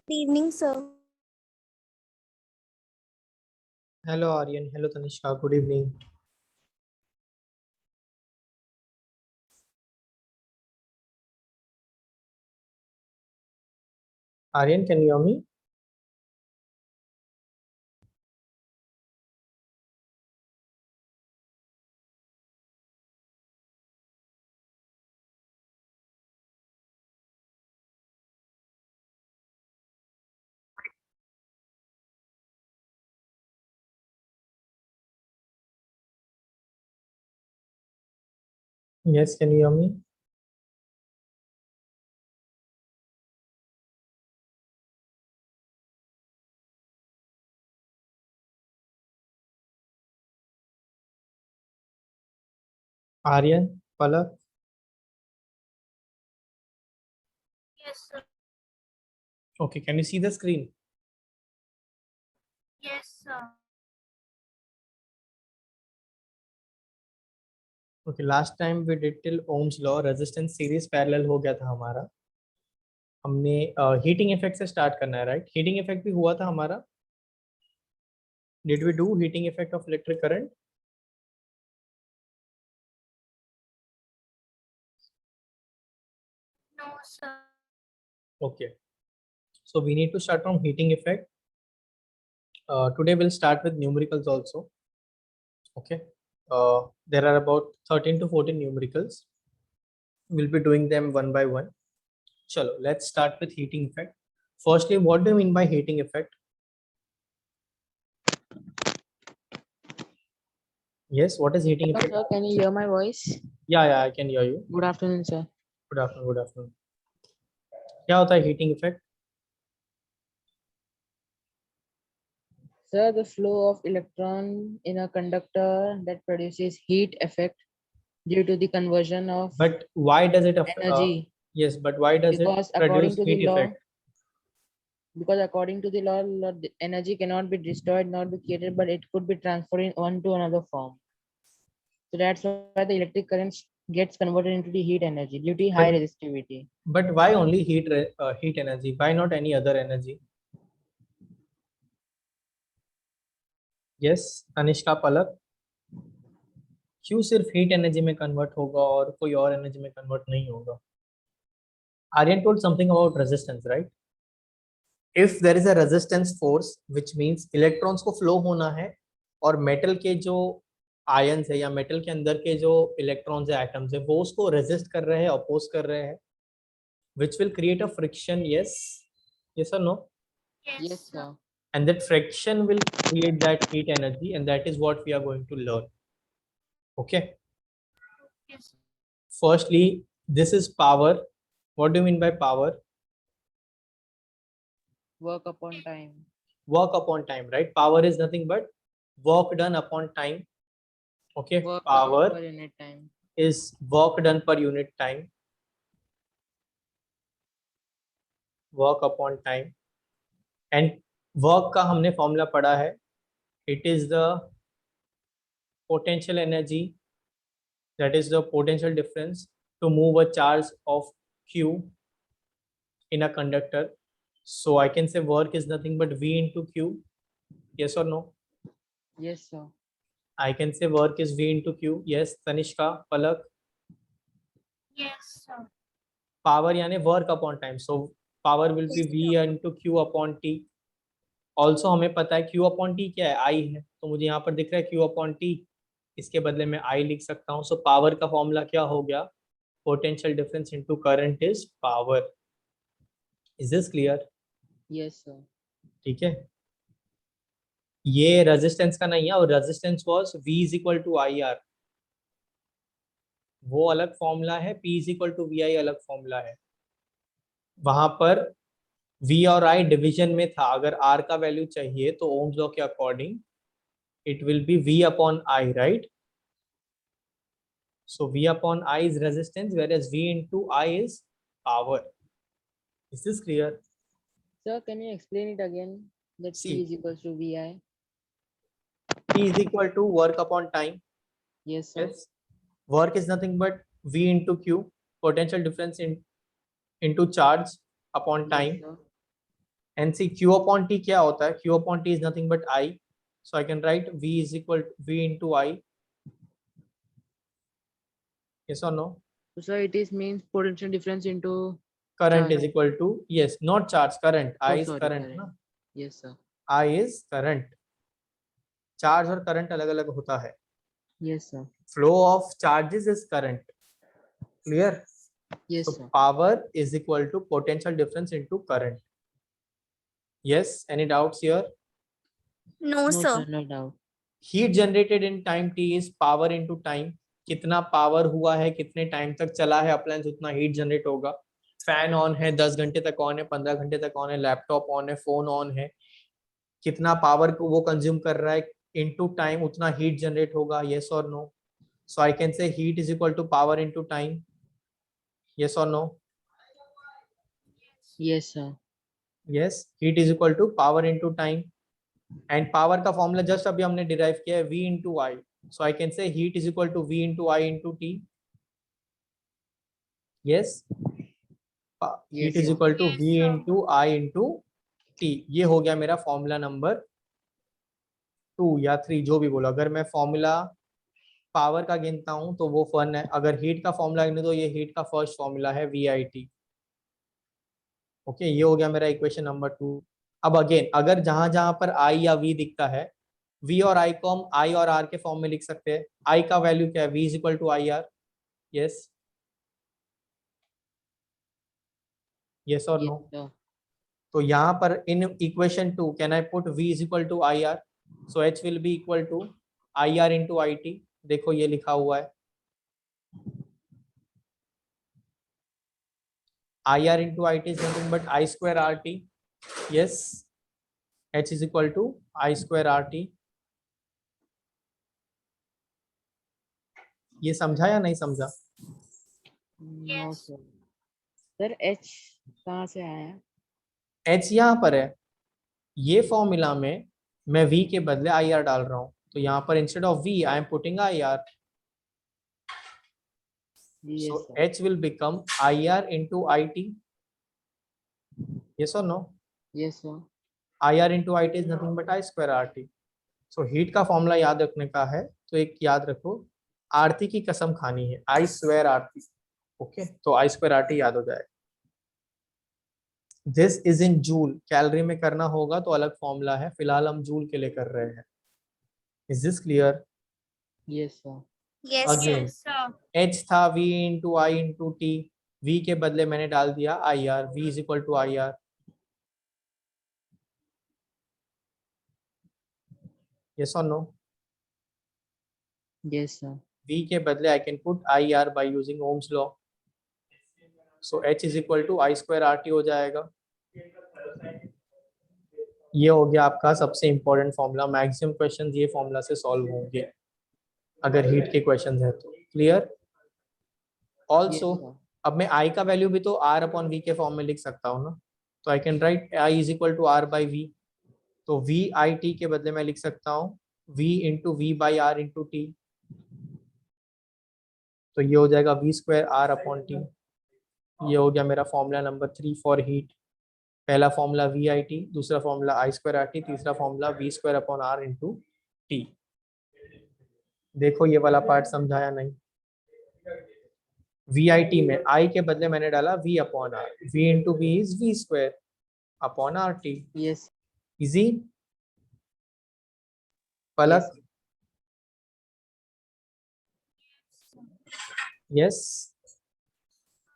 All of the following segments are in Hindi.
Good evening, sir. Hello Aryan, hello Tanishka, good evening. Aryan, can you hear me? Yes, can you hear me? Aryan, Palak? Yes, sir. Okay, can you see the screen? Yes, sir. Okay, last time we did till Ohm's law, resistance series parallel हो गया था हमारा. हमने हीटिंग इफेक्ट से स्टार्ट करना है, राइट? हीटिंग इफेक्ट भी हुआ था हमारा. Did we do heating effect of electric current? No, sir. Okay, so we need to start from heating effect. Today we'll start with numericals also. Okay, there are about 13 to 14 numericals. We'll be doing them one by one. Chalo, let's start with heating effect. Firstly, what do you mean by heating effect? Yes, what is heating Hello, effect? sir. Can you hear my voice? Yeah, I can hear you. Good afternoon, sir. Good afternoon, good afternoon. क्या होता है heating effect? Sir, the flow of electron in a conductor that produces heat effect due to the conversion of But why does it energy. yes, but why does it Because produce according to the heat law, effect? the energy cannot be destroyed, not be created, but it could be transferred in one to another form. So that's why the electric current gets converted into the heat energy due to high But resistivity. why only heat energy? Why not any other energy? Yes, Anishka, Palak. क्यों सिर्फ हीट एनर्जी में कन्वर्ट होगा और कोई और एनर्जी में कन्वर्ट नहीं होगा? Aryan told something about resistance, right? If there is a resistance force, which means electrons को flow होना है और मेटल के जो आयंस है या मेटल के अंदर के जो इलेक्ट्रॉन्स है, एटम्स है, वो उसको रेजिस्ट कर रहे हैं, अपोज कर रहे हैं, which will create a friction. Yes or no? Yes, Yes, sir. sir. And that friction will create that heat energy, and that is what we are going to learn. Okay, Yes. firstly, this is power. What do you mean by power? Work upon time. Work upon time, right? Power is nothing but work done upon time. Okay, Work done power per unit time. is work done per unit time. Work upon time. And work का हमने फॉर्मूला पढ़ा है. It is the potential energy, that is the potential difference to move a charge of q in a conductor. So I can say work is nothing but v into q. Yes or no? Yes, sir. I can say work is v into q. Yes, Tanishka, Palak. Yes, sir. Power यानी work upon time, so power will be Yes, v sir. into q upon t. Also हमें पता है q अपॉन टी क्या है, आई है, तो मुझे यहाँ पर दिख रहा है q अपॉन टी, इसके बदले में आई लिख सकता हूँ. सो पावर का फॉर्मूला क्या हो गया? Potential difference into current is power. Is this clear? Yes, sir. ठीक है, ये रेजिस्टेंस का नहीं है, और resistance was v is equal to I R, वो अलग फॉर्मूला है. p is equal to V I अलग फॉर्मूला है. वहां पर v और i डिवीजन में था. अगर r का वैल्यू चाहिए तो ओम्स लॉ के according it will be v upon I, right? So v upon I is resistance, whereas v into I is power. Is this clear? Sir, can you explain it again? That P See, is equals to VI. P is equal to work upon time. Yes, sir. Yes, work is nothing but v into q, potential difference into charge upon Yes, time. sir. and see q upon t क्या होता है, q upon t is nothing but I, so I can write v is equal to v into I. Yes or no? So sir, it is means potential difference into Current charge. is equal to, yes, not charge, current. I Oh, is sorry, current current. ना, Yes sir. I is current. Charge और करंट अलग अलग होता है. Yes sir. Flow of charges is current. Clear? Yes So sir. power is equal to potential difference into current. Yes, any doubts here? No, No sir. sir, no doubt. Heat generated in time t is power into time. कितना पावर हुआ है, कितने टाइम तक चला है अप्लायंस, उतना हीट जनरेट होगा. फैन ऑन है, 10 घंटे तक ऑन है, 15 घंटे तक ऑन है, लैपटॉप ऑन है, फोन ऑन है, कितना पावर को वो कंज्यूम कर रहा है इनटू टाइम, उतना हीट जनरेट होगा. यस और no? So I can say heat is equal to power into time. Yes और no? Yes sir. Yes, heat is equal to power into time. And power का फॉर्मूला जस्ट अभी हमने डिराइव किया है, v into I. So I can say heat is equal to v into I into T. Yes, heat Yes is sir. Equal to Yes, v sir. Into I into T. ये हो गया मेरा फॉर्मूला नंबर 2 या 3, जो भी बोलो. अगर मैं फॉर्मूला पावर का गिनता हूं तो वो फन है, अगर हीट का फॉर्मूला गिने तो ये हीट का फर्स्ट फॉर्मूला है वी आई टी. ओके, ये हो गया मेरा इक्वेशन नंबर 2. अब अगेन, अगर जहां जहां पर आई या वी दिखता है, वी और आई को हम आई और आर के फॉर्म में लिख सकते हैं. आई का वैल्यू क्या है, V is equal to I R. Yes, yes और Yes नो? sir. तो यहाँ पर in equation 2 can I put v is equal to I R. So h will be equal to I R into I T. देखो ये लिखा हुआ है, I R into I T is nothing but I square R T. Yes, h is equal to I square R T. ये समझा या नहीं समझा? No Yes. sir. Sir H कहाँ से आया? h यहाँ पर है, ये फॉर्मूला में मैं v के बदले आई आर डाल रहा हूँ, तो यहाँ पर instead of v I am putting I R. Yes So sir. h will become IR into IT. Yes or no? Yes sir. IR into IT is nothing but I square RT. So heat का फॉर्मूला याद रखने का है तो एक याद रखो, आरती की कसम खानी है, I square RT. ओके, तो I square RT याद हो जाए. This is in joule, calorie में करना होगा तो अलग फॉर्मूला है, फिलहाल हम जूल के लिए कर रहे हैं. Is this clear? Yes sir. Yes, Again. sir. h था v into I into T, v के बदले मैंने डाल दिया I R, v is equal to I R. Yes और नो? Yes sir. v के बदले I can put I R by using Ohm's law. So h is equal to I square R T हो जाएगा. ये हो गया आपका सबसे इंपॉर्टेंट फॉर्मूला. मैक्सिमम क्वेश्चंस ये फॉर्मूला से सॉल्व होंगे अगर हीट के क्वेश्चंस है तो. क्लियर? Yes also sir. अब मैं आई का वैल्यू भी तो आर अपॉन वी के फॉर्म में लिख सकता हूँ ना, तो I can write I is equal to R by V. तो वी आई टी के बदले मैं लिख सकता हूँ v into V by R into T. तो ये हो जाएगा v square R upon T. ये हो गया मेरा फॉर्मूला नंबर 3 फॉर हीट. पहला फॉर्मूला वी आई टी, दूसरा formula I square R T, तीसरा formula V square upon R into T. देखो ये वाला पार्ट समझाया नहीं? वी आई टी में आई के बदले मैंने डाला v upon R, v into V is V square upon R T. Yes. Easy? Palak? Yes.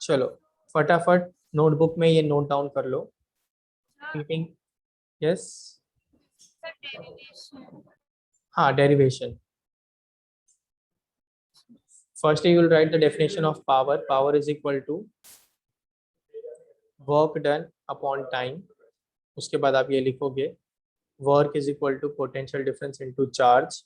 चलो फटाफट नोटबुक में ये नोट डाउन कर लो. हीटिंग. Yes, The derivation. हाँ, derivation. First you will write the definition of power. Power is equal to work done upon time. उसके बाद आप ये लिखोगे work is equal to potential difference into charge.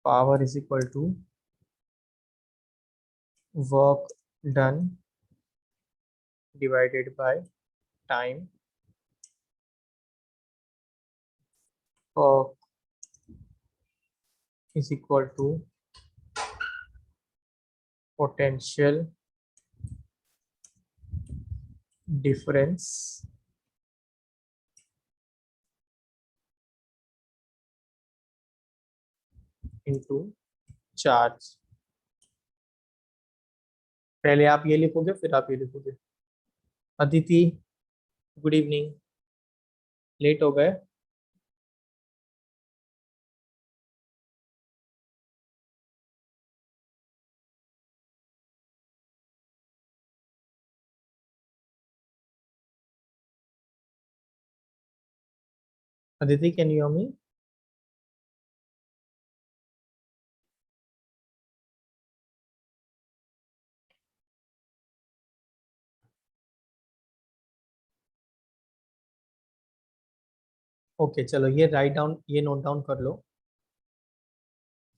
Power is equal to work done divided by time Work is equal to potential difference into charge. पहले आप ये लिखोगे फिर आप ये लिखोगे. Aditi, good evening. लेट हो गए. Aditi, can you hear me? Okay चलो ये राइट डाउन, ये नोट डाउन कर लो.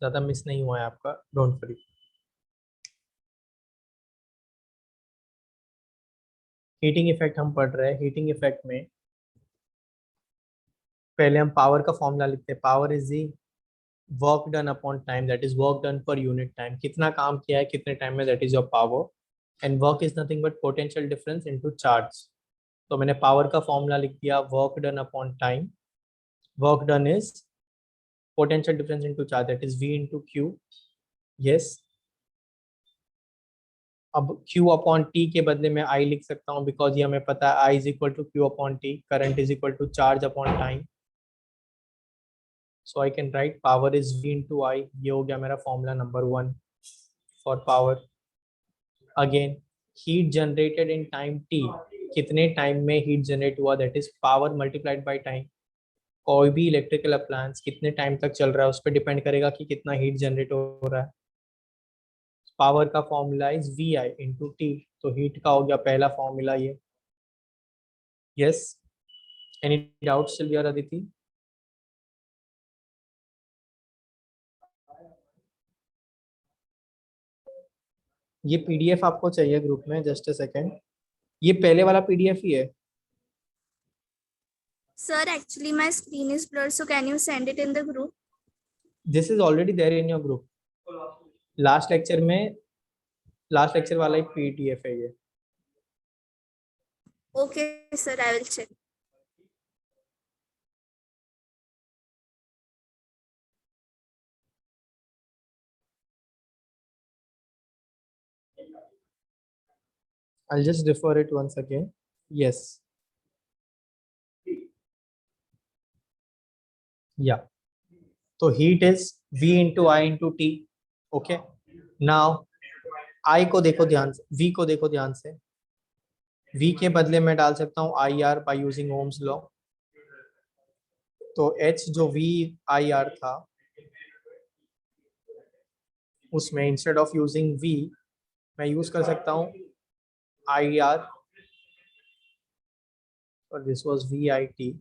ज़्यादा मिस नहीं हुआ है आपका, डोंट वरी. हीटिंग इफेक्ट हम पढ़ रहे हैं. हीटिंग इफेक्ट में पहले हम पावर का फॉर्मूला लिखते हैं. Power is the work done upon time, that is work done per unit time. कितना काम किया है कितने टाइम में, that is your power. And work is nothing but potential difference into charge. तो मैंने पावर का फॉर्मूला लिख दिया, work done upon time. Work done is potential difference into charge, that is V into Q. Yes. अब Q अपॉन T के बदले में I लिख सकता हूँ, बिकॉज ये हमें पता है I is equal to Q upon T. Current is equal to charge upon time. So I can write power is V into I. ये हो गया मेरा formula number 1 for power. Again heat generated in time T, कितने टाइम में हीट जनरेट हुआ, that is power multiplied by time. कोई भी इलेक्ट्रिकल अप्लायंस कितने टाइम तक चल रहा है उस पर डिपेंड करेगा कि कितना हीट जनरेट हो रहा है. पावर का formula is VI into T. तो हीट का हो गया पहला फॉर्मूला ये. यस. एनी डाउट स्टिल यार अदिति? ये पीडीएफ आपको चाहिए ग्रुप में, जस्ट अ सेकेंड. ये पहले वाला पीडीएफ ही है. Sir, actually my screen is blurred, so can you send it in the group? This is already there in your group. Last lecture में, लास्ट लेक्चर वाला एक पीडीएफ है ये. Okay, sir, I will check. I'll just refer it once again. Yes. Yeah. So heat is V into I into T. Okay. Now I को देखो ध्यान से, V को देखो ध्यान से. V के बदले में डाल सकता हूँ IR by using Ohm's law. तो H जो VIR था उसमें इंस्टेड ऑफ यूजिंग V मैं यूज कर सकता हूँ IR, और this was VIT.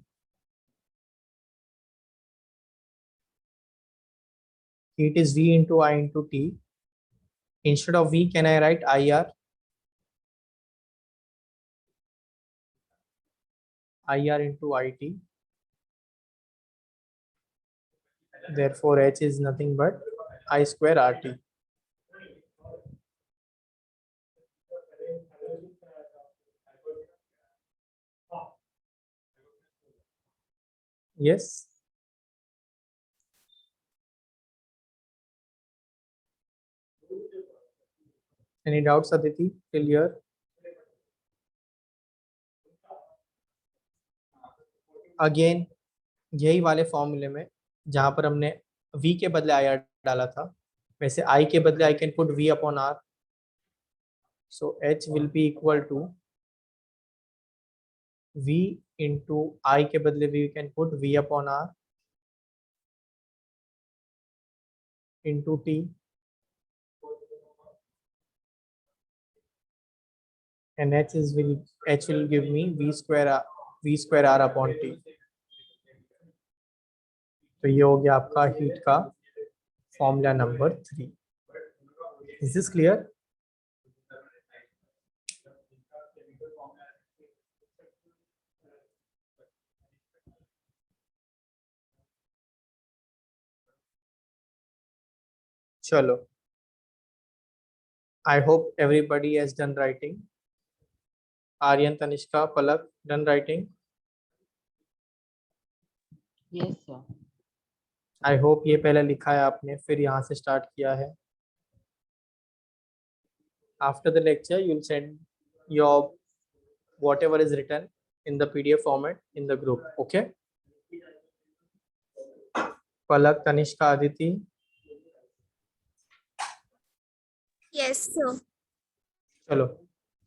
Heat is V into I into T. Instead of V, can I write IR? IR into IT. Therefore, H is nothing but I square RT. Yes. Any doubts, Aditi, till here? Again, यही वाले फॉर्मूले में जहां पर हमने V के बदले IR डाला था, वैसे I के बदले I can put V upon R. So H will be equal to V into I के बदले we can put V upon R into T. And H will give me V square R upon T. तो ये हो गया आपका हीट का formula number 3. Is this clear? चलो, I hope everybody has done writing. Aryan, Tanishka, Palak, done writing. Yes, sir. I hope ये पहले लिखा है आपने, फिर यहाँ से start किया है. After the lecture, you'll send your whatever is written in the PDF format in the group. Okay? Palak, Tanishka, Aditi. Yes, sir. चलो,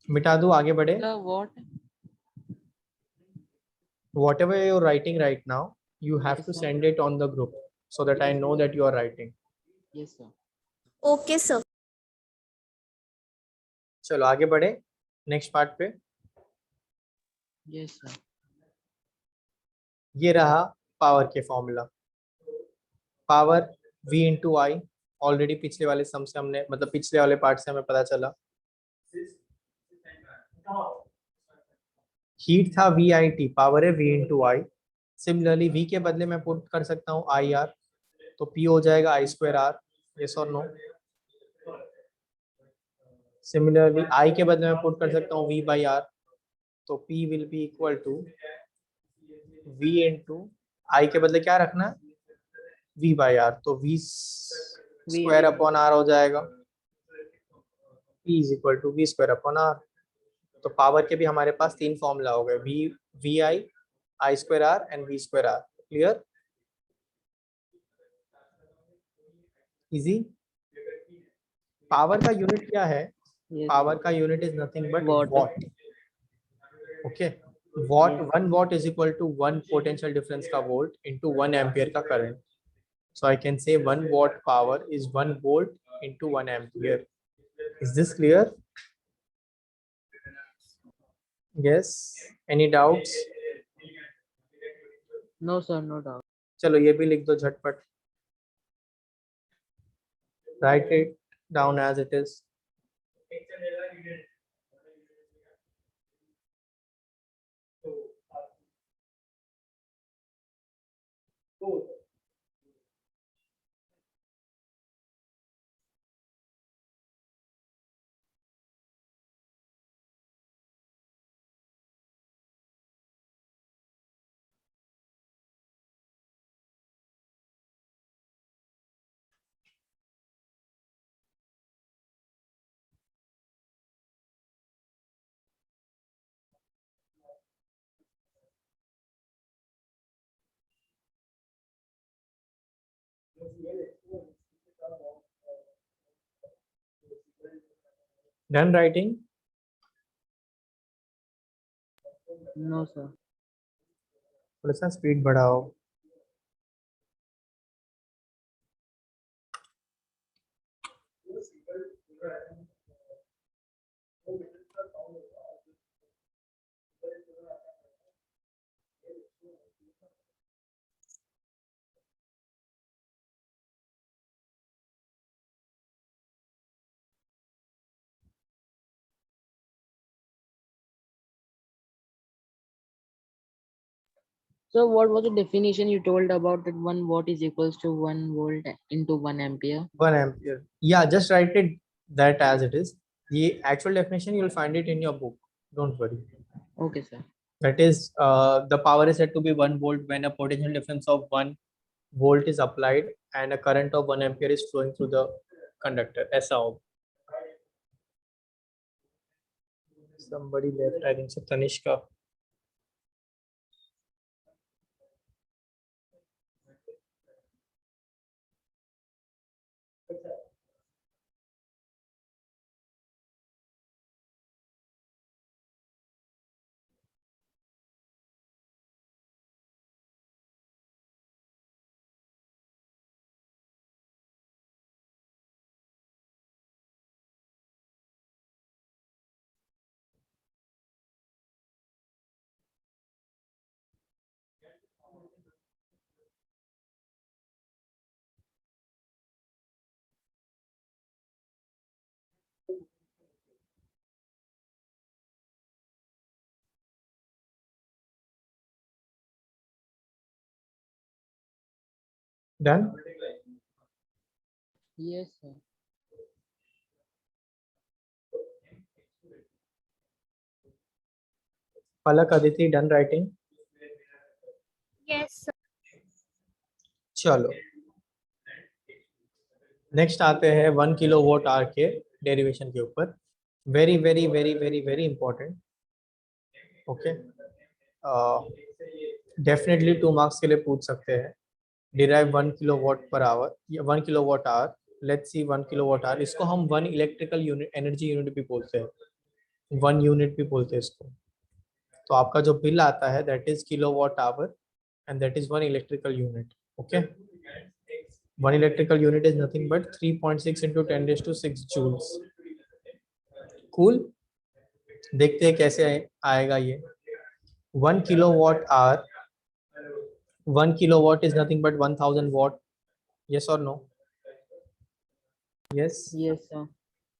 मिटा दो, आगे बढ़े. Sir, what? Whatever you're writing right now, you have Yes, to sir. send it on the group so that I know that you are writing. Yes, sir. Okay, sir. चलो आगे बढ़े नेक्स्ट पार्ट पे. Yes, sir. ये रहा पावर के फॉर्मूला. पावर v इंटू आई. ऑलरेडी पिछले वाले सम से हमने, मतलब पिछले वाले पार्ट से हमें पता चला. हीट था वी आई टी, पावर है v इंटू आई. सिमिलरली v के बदले मैं पुट कर सकता हूँ आई आर, तो p हो जाएगा आई स्क्वायर आर. यस और नो? सिमिलरली i के बदले मैं पुट कर सकता हूँ v बाई आर, तो p will be equal to v into I के बदले क्या रखना है, v बाई आर, तो v स्क्वायर अपॉन आर हो जाएगा. p is equal to v square upon R. तो पावर के भी हमारे पास तीन फॉर्मूला हो गए, V I square R and v square R. Clear? Easy. Power का यूनिट क्या है? Yes, पावर का unit is nothing but Watt. Watt. Okay, watt, 1 watt is equal to 1 potential difference का वोल्ट इंटू 1 एम्पियर का current. So I can say 1 watt power is 1 volt into 1 ampere. Is this clear? Yes. Any doubts? No, sir, no doubt. चलो ये भी लिख दो झटपट. Write it down as it is. Done writing? No, sir. थोड़ा सा स्पीड बढ़ाओ. So what was the definition you told about that 1 watt is equals to 1 volt into 1 ampere? 1 ampere. Yeah, just write it that as it is. The actual definition you'll find it in your book. Don't worry. Okay, sir. That is, the power is said to be 1 volt when a potential difference of 1 volt is applied and a current of 1 ampere is flowing through the conductor. ऐसा हो. Somebody left, I think so, Tanishka. Done? Yes, sir. Palak, Aditi, done writing? Yes, sir. चलो नेक्स्ट आते हैं 1 किलोवाट आवर के डेरिवेशन के ऊपर. Very very very very very important. Okay, definitely 2 marks के लिए पूछ सकते हैं. डिराइव 1 किलोवाट पर आवर या 1 kilowatt hour. Let's see 1 kilowatt hour, इसको हम 1 इलेक्ट्रिकल यूनिट, एनर्जी यूनिट भी बोलते हैं, 1 यूनिट भी बोलते हैं इसको. तो आपका जो बिल आता है that is kilowatt hour and that is 1 electrical unit. Okay, 1 electrical unit is nothing but 3.6 into 10 raised to 6 joules. Cool. देखते हैं कैसे आएगा ये. 1 kilowatt hour, 1 kilowatt is nothing but 1000 watt. Yes or no? Yes. Yes, sir.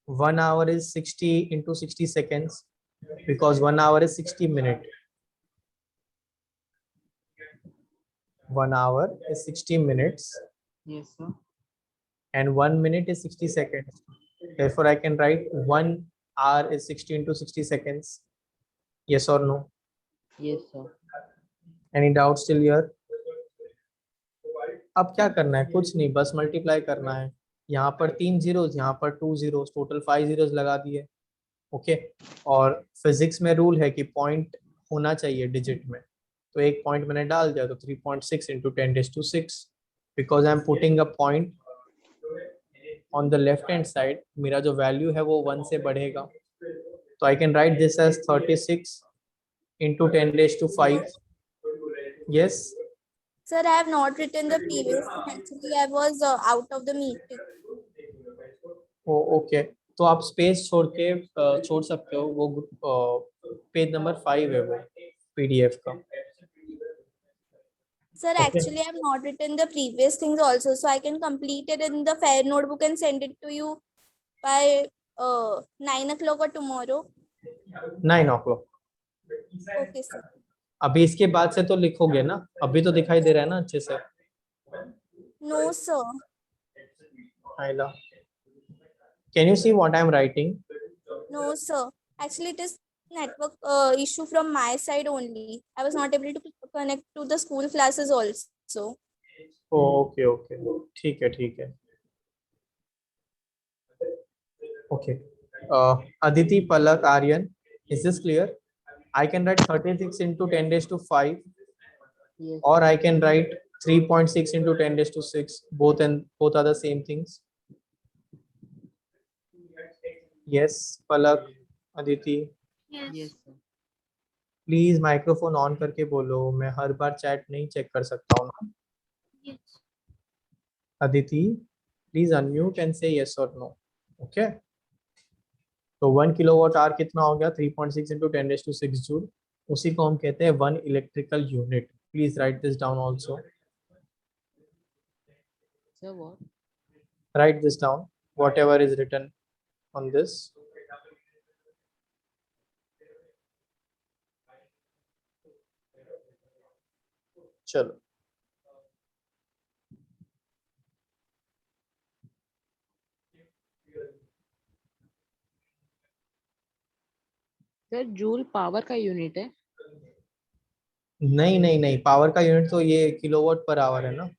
1 hour is 60 into 60 seconds because 1 hour is 60 minutes. 1 hour is 60 minutes Yes, sir. and 1 minute is 60 seconds. Therefore, I can write 1 hour is 60 into 60 seconds. Yes or no? Yes, sir. Any doubts still here? अब क्या करना है? कुछ नहीं, बस मल्टीप्लाई करना है. यहाँ पर 3 zeros, यहाँ पर 2 zeros, टोटल 5 zeros लगा दिए. ओके, और फिजिक्स में रूल है कि पॉइंट होना चाहिए डिजिट में. तो एक पॉइंट मैंने डाल दिया, तो 3.6 into 10 raised to 6 because I am putting a point on the left hand side. मेरा जो वैल्यू है वो 1 से बढ़ेगा. तो I can write this as 36 into 10 raised to 5. Yes. Sir, I have not written the previous thing. Actually, I was out of the meeting. Okay, तो आप स्पेस छोड़ के छोड़ सकते हो. वो पेज नंबर 5 है वो पीडीएफ का. Sir, Okay. actually, I have not written the previous things also, so I can complete it in the fair notebook and send it to you by 9 o'clock or tomorrow. 9 o'clock. Okay, sir. अभी इसके बाद से तो लिखोगे ना? अभी तो दिखाई दे रहा है ना अच्छे से? No, sir. Ayla, can you see what I am writing? No, sir. Actually, it is network issue from my side only. I was not able to connect to the school classes also. Okay okay, ठीक है ठीक है. Okay, Aditi, Palak, Aryan, is this clear? I can write 36 into 10 raised to 5, Yes. or I can write 3.6 into 10 raised to 6. Both are the same things. Yes, Palak, Aditi, Yes, sir. Please microphone on करके बोलो. मैं हर बार चैट नहीं चेक कर सकता हूँ ना. Yes. Aditi, please unmute and say yes or no. Okay. तो 1 किलोवाट आवर कितना हो गया? 3.6 into 10 raised to 6 जूल. उसी को हम कहते हैं 1 electrical unit. Please right this down also. Sir, what? Write this down, whatever is written on this. चलो, सर जूल पावर का यूनिट है. नहीं नहीं नहीं, पावर का यूनिट तो ये किलोवाट पर आवर है ना.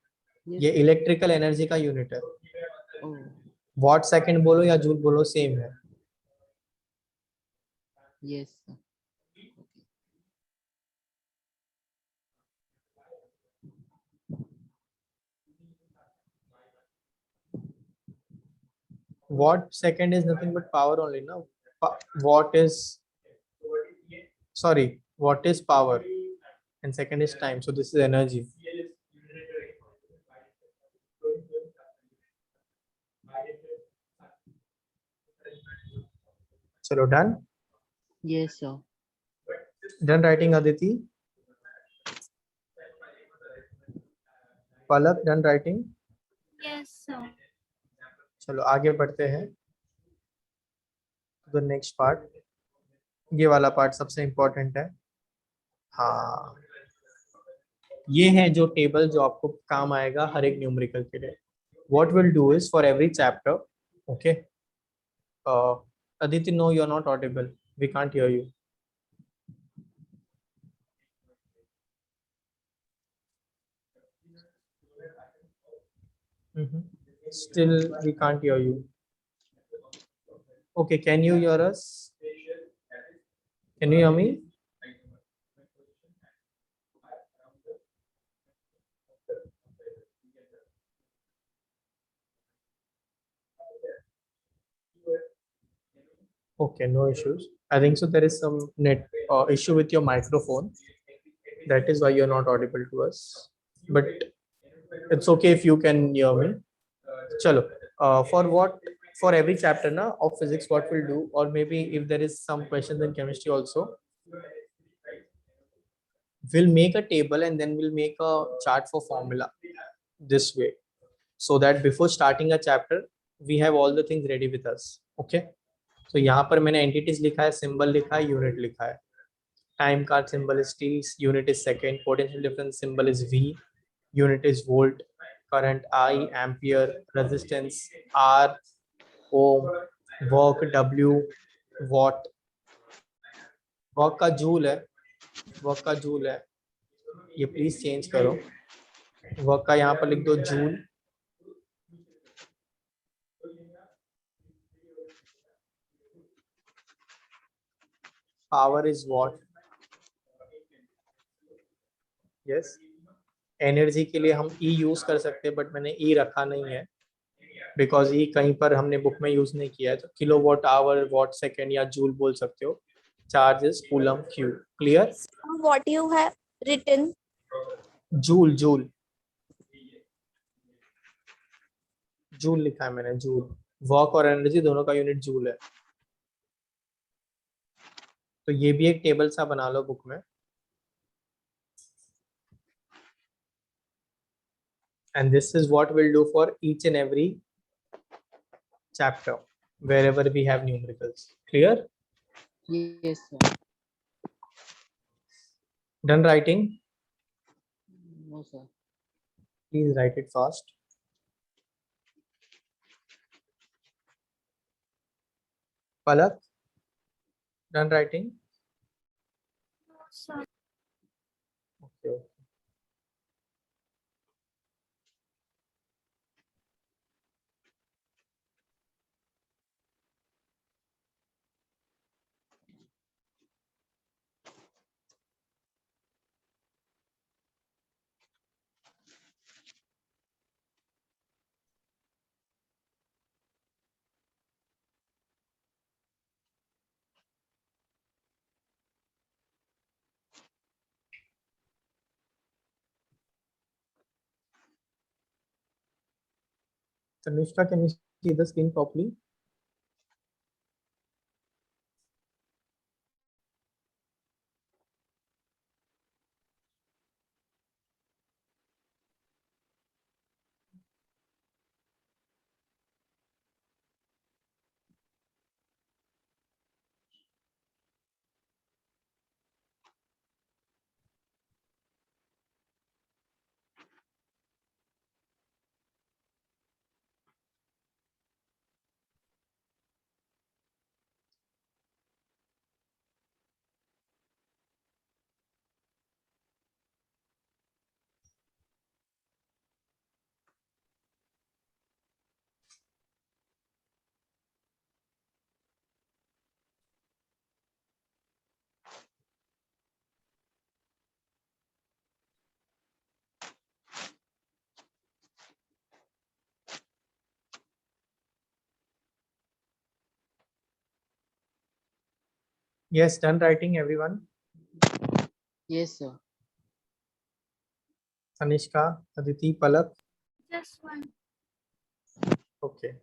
Yes, ये इलेक्ट्रिकल एनर्जी का यूनिट है. oh, वॉट सेकंड बोलो या जूल बोलो, सेम है. yes, sir. Watt second is nothing but power only, no? Watt is, sorry, what is power and second is time, so this is energy. Chalo, done. Yes, sir. Done writing, Aditi? Palak, done writing? Yes, sir. चलो आगे बढ़ते हैं. द नेक्स्ट पार्ट, ये वाला पार्ट सबसे इम्पोर्टेंट है. हाँ, ये है जो टेबल जो आपको काम आएगा हर एक न्यूमेरिकल के लिए. what we'll do is for every chapter, okay, Aditi, no, you're not audible, we can't hear you. Mhm. Still we can't hear you. Okay, can you hear us? Can you hear me? Okay, no issues. I think so. There is some net issue with your microphone. That is why you're not audible to us. But it's okay if you can hear me. Chalo. For what? For every chapter na, of physics, what we'll do, or maybe if there is some questions in chemistry also, we'll make a table and then we'll make a chart for formula this way, so that before starting a chapter, we have all the things ready with us. Okay. तो यहाँ पर मैंने एंटिटीज लिखा है, सिंबल लिखा है, यूनिट लिखा है. टाइम का symbol is T, unit is second, potential difference symbol is V, unit is volt, current I, ampere, resistance R, ohm, work W, watt. Work का जूल है, वर्क का जूल है, ये प्लीज चेंज करो. वर्क का यहाँ पर लिख दो joule. Power is what. Yes. Energy के लिए हम ई यूज कर सकते हैं, बट मैंने ई रखा नहीं है बिकॉज ई कहीं पर हमने बुक में यूज नहीं किया है. तो kilo watt hour, watt second या जूल बोल सकते हो. Charge is coulomb Q. Clear? What you have written? Joule, joule, joule लिखा है मैंने, जूल. वर्क और एनर्जी दोनों का यूनिट जूल है. तो ये भी एक टेबल सा बना लो बुक में. And this is what we'll do for each and every chapter wherever we have numericals. Clear? Yes, sir. Done writing? No, sir. Please write it fast. Palak, done writing? Okay. Tanishka, can you see the screen properly? Yes, done writing, everyone. Yes, sir. Tanishka, Aditi, Palak. Just one. Okay.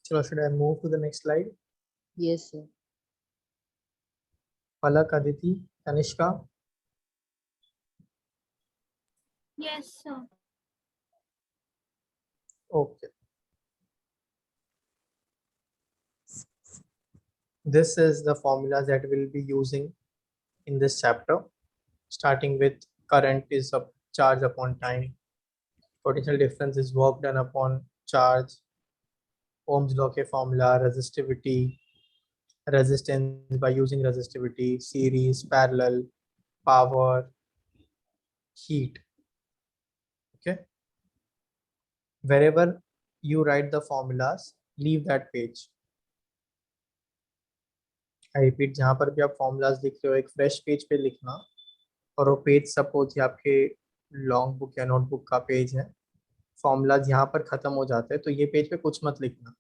चलो, should I move to the next slide? Yes, sir. Palak, Aditi, Tanishka. Yes, sir. Okay. This is the formulas that we'll be using in this chapter, starting with current is a charge upon time, potential difference is work done upon charge, Ohm's law के formula, resistivity, resistance by using resistivity, series, parallel, power, heat. Okay. Wherever you write the formulas, leave that page. I repeat, जहाँ पर भी आप formulas लिख रहे हो एक fresh page पे लिखना, और वो पेज सपोज ये आपके लॉन्ग बुक या नोटबुक का पेज है, फॉर्मूलाज यहाँ पर खत्म हो जाते हैं, तो ये पेज पे कुछ मत लिखना.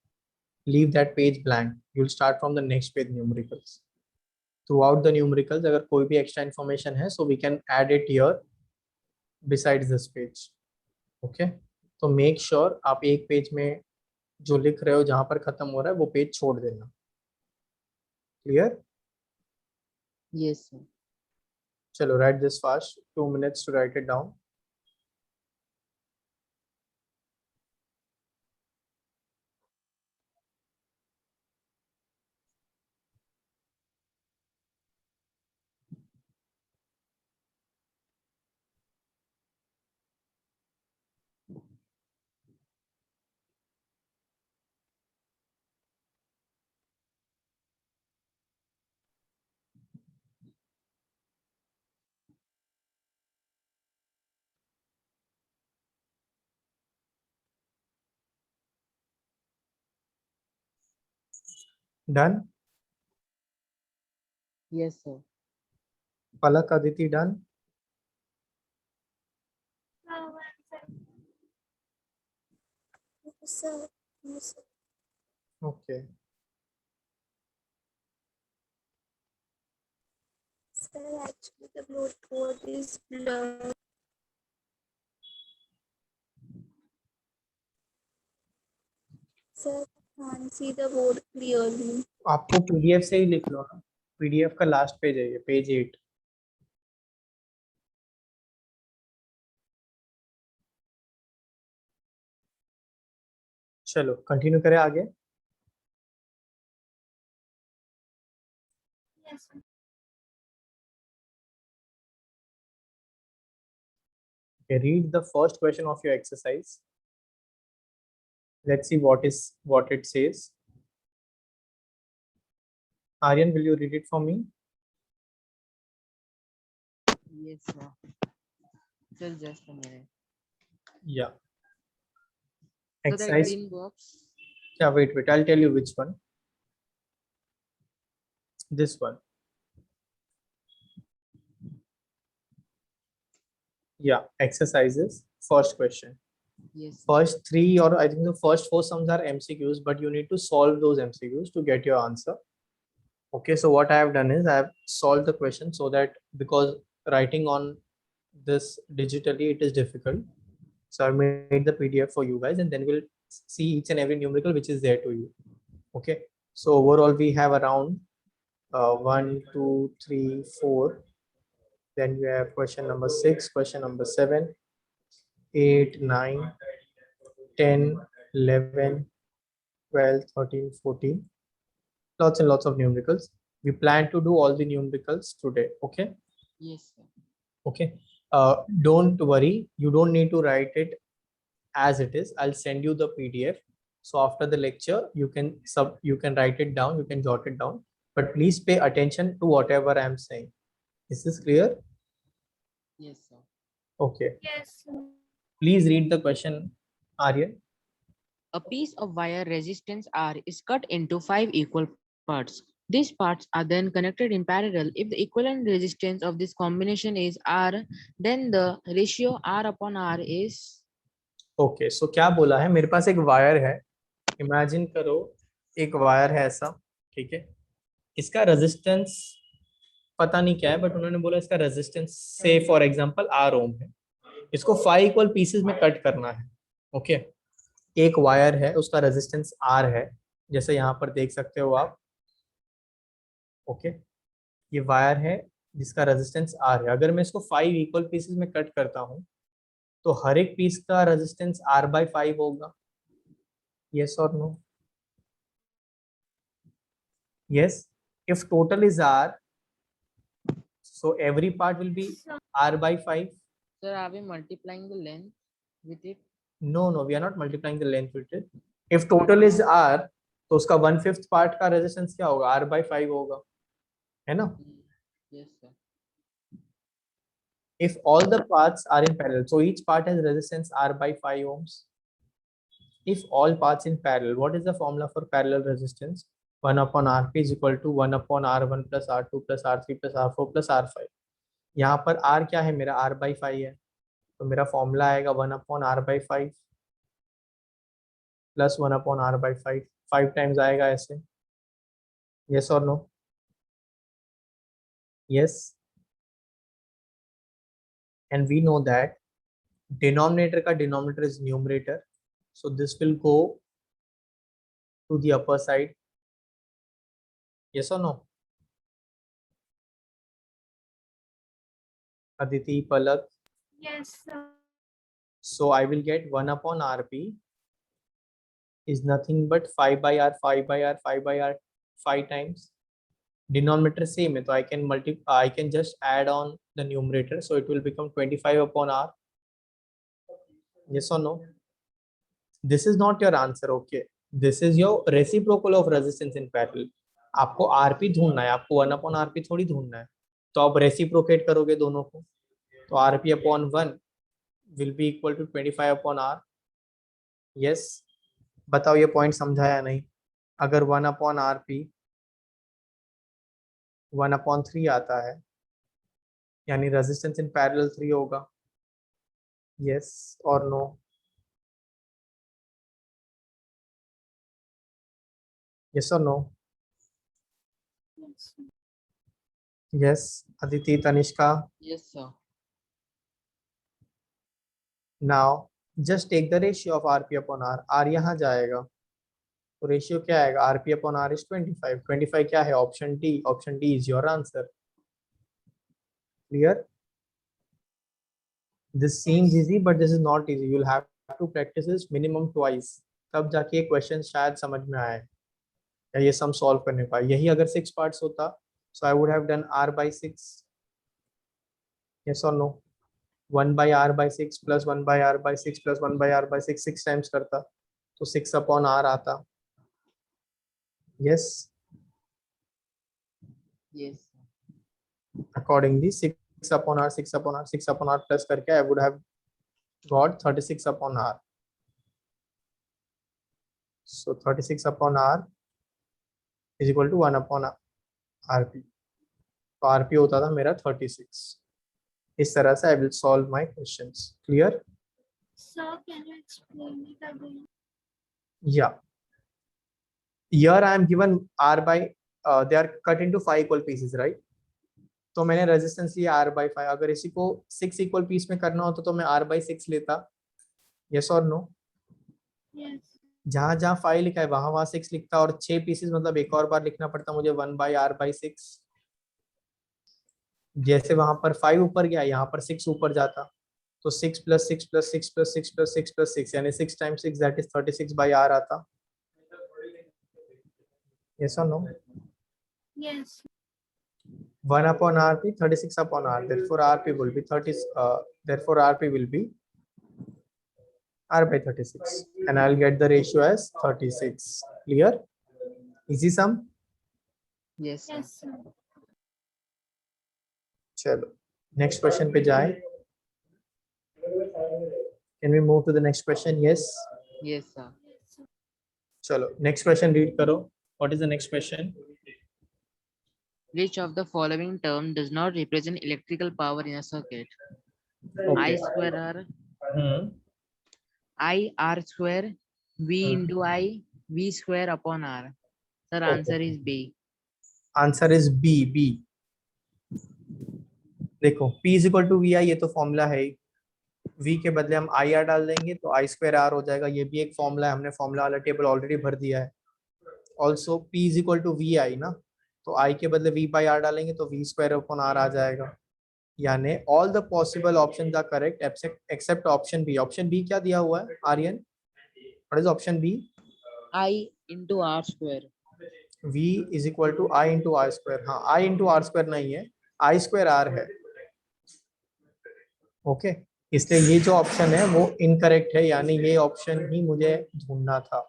Leave that page blank. You will start from the next page numericals. Throughout the numericals अगर कोई भी एक्स्ट्रा इन्फॉर्मेशन है, so we can add it here besides this page. Okay, तो मेक श्योर आप एक पेज में जो लिख रहे हो जहाँ पर खत्म हो रहा है वो पेज छोड़ देना. क्लियर? Yes, sir. चलो, right this fast. 2 minutes to write it down. Done? Yes, sir. Palak, Aditi, done? Sir. Yes, sir. Okay. Sir, actually the board is blurred. Sir, I can't see the board clearly. आपको पीडीएफ से ही लिख लो ना. पीडीएफ का लास्ट पेज है ये, पेज 8. चलो कंटिन्यू करें आगे. Yes, sir. Okay, read the first question of your exercise. Let's see what it says. Aryan, will you read it for me? Yes, sir. Just a minute. Yeah. So the Exercise. green box. Yeah, wait. I'll tell you which one. This one. Yeah, exercises. First question. Yes. First 3 or I think the first 4 sums are MCQs, but you need to solve those MCQs to get your answer. Okay, so what I have done is I have solved the question so that, because writing on this digitally it is difficult, so I made the PDF for you guys, and then we'll see each and every numerical which is there to you. Okay, so overall we have around 1, 2, 3, 4. Then you have question number 6, question number 7, 8, 9, 10, 11, 12, 13, 14. Lots and lots of numericals. We plan to do all the numericals today. Okay. Yes, sir. Okay. Don't worry. You don't need to write it as it is. I'll send you the PDF. So after the lecture, you can write it down. You can jot it down. But please pay attention to whatever I'm saying. Is this clear? Yes, sir. Okay. Yes, sir. Please read the question, Aryan. A piece of wire resistance R is cut into 5 equal parts. These parts are then connected in parallel. If the equivalent resistance of this combination is R, then the ratio R upon R is. Okay, so क्या बोला है, मेरे पास एक वायर है. इमेजिन करो एक वायर है ऐसा, ठीक है. इसका रेजिस्टेंस पता नहीं क्या है, बट उन्होंने बोला इसका रेजिस्टेंस से फॉर एग्जांपल R ओम है. इसको 5 इक्वल पीसेस में कट करना है. ओके, एक वायर है, उसका रेजिस्टेंस R है, जैसे यहाँ पर देख सकते हो आप। ओके, ये वायर है जिसका रेजिस्टेंस आर है। अगर मैं इसको 5 इक्वल पीसेस में कट करता हूँ तो हर एक पीस का रेजिस्टेंस R/5 होगा। यस और no? Yes, if total is R, so every part will be R/5. Sir, are we multiplying the length with it? No, we are not multiplying the length with it. If total is R, तो उसका 1/5 पार्ट का रेजिस्टेंस क्या होगा? R/5 होगा, है ना? Yes, sir. If all the paths are in parallel, so each part has resistance R/5 ohms. If all paths in parallel, what is the formula for parallel resistance? 1/Rp is equal to 1/R1 plus R2 plus R3 plus R4 plus R5. यहाँ पर R क्या है मेरा? R/5 है, तो मेरा फॉर्मूला आएगा 1/R/5 प्लस 1/R/5, 5 टाइम्स आएगा ऐसे। यस और no? Yes, and we know that denominator का denominator is numerator, so this will go to the upper side. Yes or no? Aditi, Palak? Yes, sir. So I will get 1/Rp is nothing but 5/R, 5/R, 5/R 5 times. Denominator same है, तो I can just add on the numerator, so it will become 25/R. Yes or no? This is not your answer, okay? This is your reciprocal of resistance in parallel. आपको Rp ढूंढना है, आपको 1/Rp थोड़ी ढूंढना है, तो आप रेसिप्रोकेट करोगे दोनों को, तो Rp/1 will be equal to 25/R. Yes, बताओ ये पॉइंट समझा या नहीं? अगर 1/Rp 1/3 आता है, यानी रेजिस्टेंस इन पैरेलल 3 होगा। यस और नो? यस और no? Yes, sir. Yes, Aditi, Tanishka? Yes, sir. Now just take the ratio of Rp/R। R यहाँ जाएगा, तो रेशियो क्या आएगा? Rp/R is 25। 25 क्या है? Option D. Option D is your answer. Clear? This seems easy, but this is not easy. You'll have to practice this minimum twice. तब जाके ये क्वेश्चन शायद समझ में आए या ये सम सॉल्व करने पाए। यही अगर 6 पार्ट्स होता, so I would have done R/6. Yes or no? 1/R/6 plus 1/R/6 plus 1/R/6 6 times करता, तो 6/R आता। Yes, Yes, sir. accordingly 6/R 6/R 6/R plus करके I would have got 36/R. So 36/R is equal to 1/Rp. तो Rp होता था मेरा 36। इस तरह से I will solve my questions. Clear? Sir, can you explain it again? Yeah. Here I am given they are cut into 5 equal pieces, right? तो मैंने रेजिस्टेंस लिया R/5। अगर इसी को 6 इक्वल पीस में करना होता तो मैं R/6 लेता। यस और नो? Yes. जहां जहां 5 लिखा है वहां 6 लिखता, और 6 पीसेस मतलब एक और बार लिखना पड़ता मुझे 1/R/6। जैसे वहां पर 5 ऊपर गया, यहाँ पर 6 ऊपर जाता, तो 6 + 6 + 6 + 6 + 6 + 6 यानी 6 times 6 that is 36/R आता। यस और no? Yes. 1/Rp 36/R, therefore Rp will be 30, therefore Rp will be R/36, and I'll get the ratio as 36. Clear? Easy sum? Yes, sir. Yes, sir. चलो नेक्स्ट क्वेश्चन पे जाए। Can we move to the next question? Yes. Yes, sir. Yes, sir. चलो नेक्स्ट क्वेश्चन रीड करो। What is the next question? Which of the following term does not represent electrical power in a circuit? Okay. I square R, Hmm. I R square, V Hmm. into I, V square upon R. Sir, Okay. answer is B. Answer is B. B देखो, P is equal to V I, ये तो फॉर्मूला है ही। V के बदले हम आई आर डाल देंगे तो I² R हो जाएगा। ये भी एक फॉर्मूला है, हमने फॉर्मूला वाला टेबल ऑलरेडी भर दिया है। Also P is equal to V I ना, तो I के बदले V बाई आर डालेंगे तो V स्क्वायर अपॉन आर आ जाएगा। यानी all the possible options are correct except option B. Option B क्या दिया हुआ है Aryan? What is option B? I into R square. V is equal to I into R square. हाँ, I इंटू आर स्क्वायर नहीं है, I स्क्वायर आर है। ओके इसलिए ये जो ऑप्शन है वो इनकरेक्ट है, यानी ये ऑप्शन ही मुझे ढूंढना था।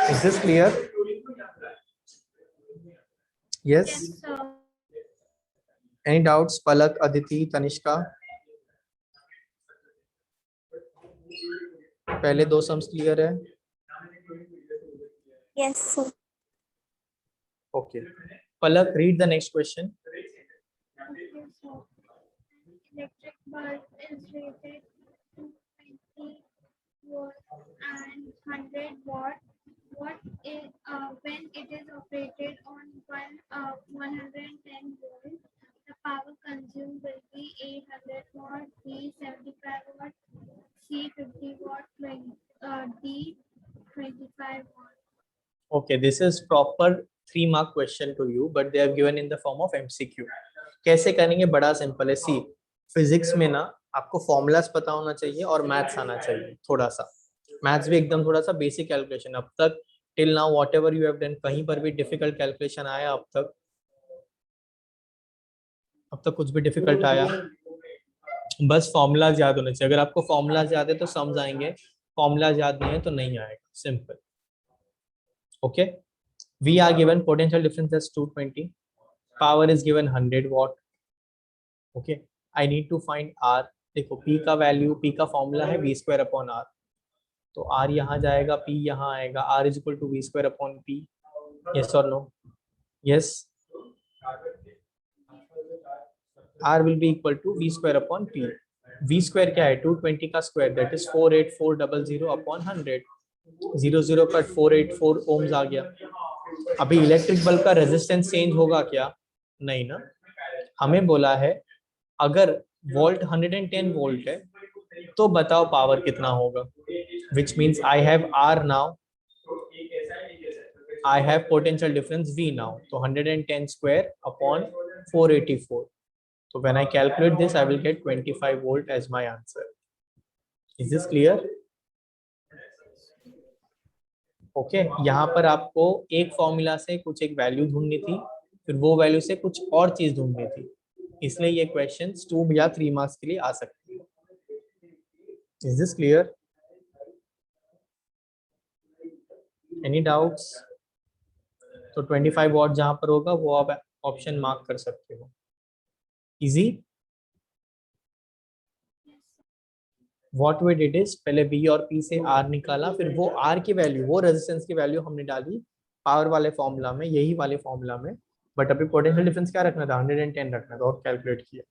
Is this clear? Yes. Any doubts? Palak, Aditi, Tanishka? पहले दो सम्स क्लियर है? Yes, sir. Okay Palak, read the next question. Okay, so electric bulb is rated to 20 volt and 100 watt. What is when it is operated on 110 volt, the power consumed will be 800 watt, B 75 watt, C 50 watt, D 25 watt. Okay, this is proper 3 mark question to you, but they are given in the form of MCQ. कैसे करेंगे? बड़ा सिंपल है। सी फिजिक्स में ना आपको फॉर्मूलाज पता होना चाहिए और मैथ्स आना चाहिए, थोड़ा सा मैथ्स भी एकदम थोड़ा सा बेसिक कैलकुलेशन। अब तक till now what ever you have done, कहीं पर भी डिफिकल्ट कैलकुलेशन आया अब तक? अब तक कुछ भी डिफिकल्ट आया? बस फॉर्मूलाज याद होने चाहिए। अगर आपको फॉर्मूलाज याद है तो समझ आएंगे, फॉर्मूलाज याद नहीं है तो नहीं आएगा। Simple. Okay we are given potential difference as 220, power is given 100 watt. okay I need to find R। देखो P का वैल्यू, P का फॉर्मूला है V स्क्वायर अपॉन R, तो R यहाँ जाएगा, P यहाँ आएगा, R is equal to V square upon P। Yes और no? Yes, R will be equal to V square upon P। V square क्या है? 220 का square, that is 48400 upon 100। 00 cut 484 ohms आ गया। अभी इलेक्ट्रिक बल्ब का रेजिस्टेंस चेंज होगा क्या? नहीं ना। हमें बोला है अगर वोल्ट 110 वोल्ट है तो बताओ पावर कितना होगा, which means I have R now, I have potential difference V now, तो 110 स्क्वायर अपॉन 484। तो when I calculate this I will get 25 volt as my answer. Is this clear? Okay यहाँ पर आपको एक फॉर्मूला से कुछ एक वैल्यू ढूंढनी थी, फिर वो वैल्यू से कुछ और चीज ढूंढनी थी, इसलिए ये क्वेश्चंस 2 या 3 मार्क्स के लिए आ सकते हैं। Is this clear? Any doubts? तो 25 वॉट जहां पर होगा वो आप ऑप्शन मार्क कर सकते हो। Easy. What we did is पहले V और P से R निकाला, फिर वो R की वैल्यू, वो रेजिस्टेंस की वैल्यू हमने डाली पावर वाले फॉर्मूला में, यही वाले फॉर्मूला में, बट अभी पोटेंशियल डिफरेंस क्या रखना था? 110 रखना था और कैलकुलेट किया।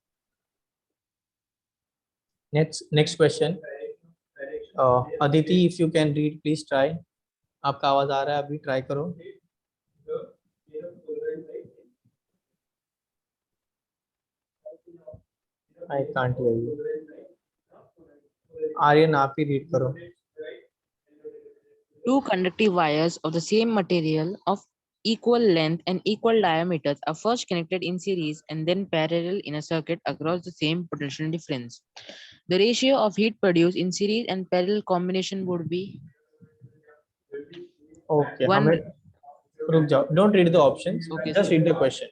Next question, Aditi if you can read please try. आपका आवाज आ रहा है, अभी ट्राई करो। I can't hear you. Aryan आप ही रीड करो। Two conductive wires of the same material of equal length and equal diameters are first connected in series and then parallel in a circuit across the same potential difference. The ratio of heat produced in series and parallel combination would be okay One- हमें रुक जाओ, don't read the options, Okay, just sir. Read the question.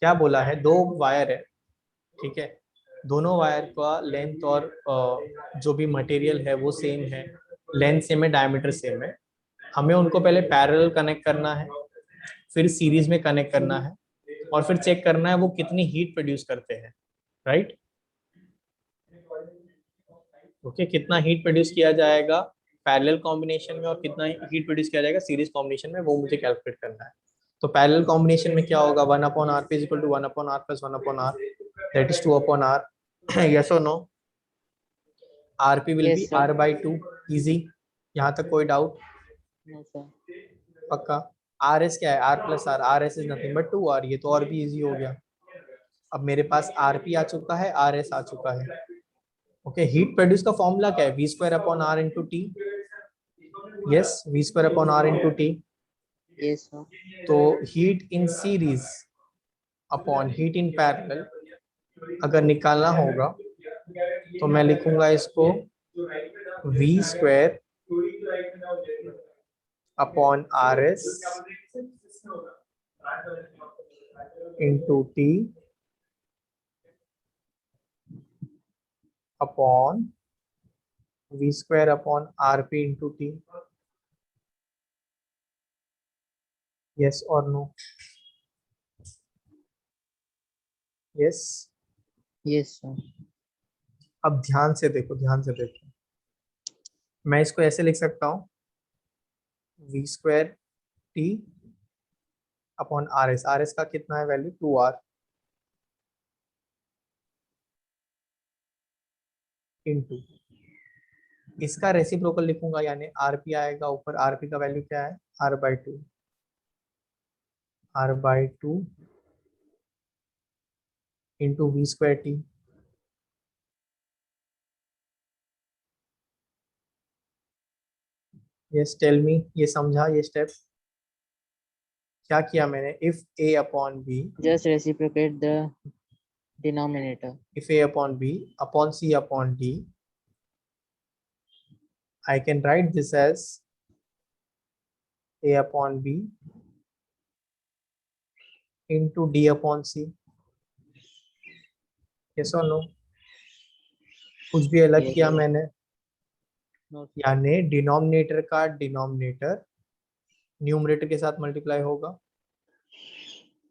क्या बोला है? दो वायर है, ठीक है, दोनों वायर का लेंथ और जो भी मटेरियल है वो सेम है, लेंथ सेम है, डायमीटर सेम है। हमें उनको पहले पैरेलल कनेक्ट करना है, फिर सीरीज में कनेक्ट करना है, और फिर चेक करना है वो कितनी हीट प्रोड्यूस करते हैं, राइट? ओके कितना हीट प्रोड्यूस किया जाएगा पैरेलल कॉम्बिनेशन में और कितना हीट प्रोड्यूस किया जाएगा सीरीज कॉम्बिनेशन में, वो मुझे कैलकुलेट करना है। तो पैरेलल कॉम्बिनेशन में क्या होगा? 1/r p = 1/r + 1/r, that is 2/r। Yes और no? rp will be Yes, sir. r/2। Easy, यहाँ तक कोई डाउट? No, sir. पक्का? rs क्या है? r + r, rs is nothing but 2r, ये तो और भी इजी हो गया। अब मेरे पास rp आ चुका है, rs आ चुका है। ओके हीट प्रोड्यूस का फॉर्मूला क्या है? V² upon R into T। Yes, V² upon R into T। Yes, sir. तो heat in series upon heat in parallel अगर निकालना होगा तो मैं लिखूंगा इसको v square upon R S into T upon v square upon R P into T. Yes और नो? यस. Yes, sir. अब ध्यान से देखो, ध्यान से देखो. मैं इसको ऐसे लिख सकता हूँ v square T upon R S. R S का कितना है वैल्यू? 2r इंटू इसका रेसिप्रोकल लिखूंगा यानी आरपी आएगा ऊपर. आरपी का वैल्यू क्या है? r/2 into V square T. Yes tell me, ये समझा ये स्टेप? क्या किया मैंने? If a upon B, Just reciprocate the denominator. if a upon b upon c upon d, I can write this as a upon b into d upon c. Yes or no? कुछ भी अलग Yes, किया sir. मैंने? No, यानी डिनोमिनेटर का डिनोमिनेटर न्यूमरेटर के साथ मल्टीप्लाई होगा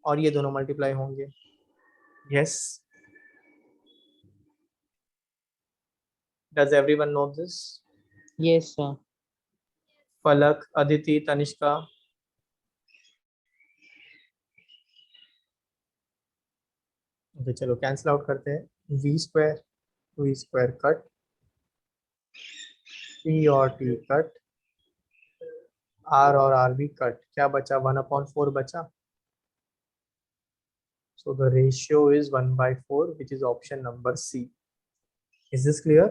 और ये दोनों मल्टीप्लाई होंगे. Yes. Does everyone know this? yes, sir. Palak, Aditi, Tanishka? Okay चलो कैंसिल आउट करते हैं. वी स्क्वायर कट, पी और टी कट, आर और आर भी कट. क्या बचा? 1/4 बचा. So the ratio is 1/4, which is option number C. Is this clear?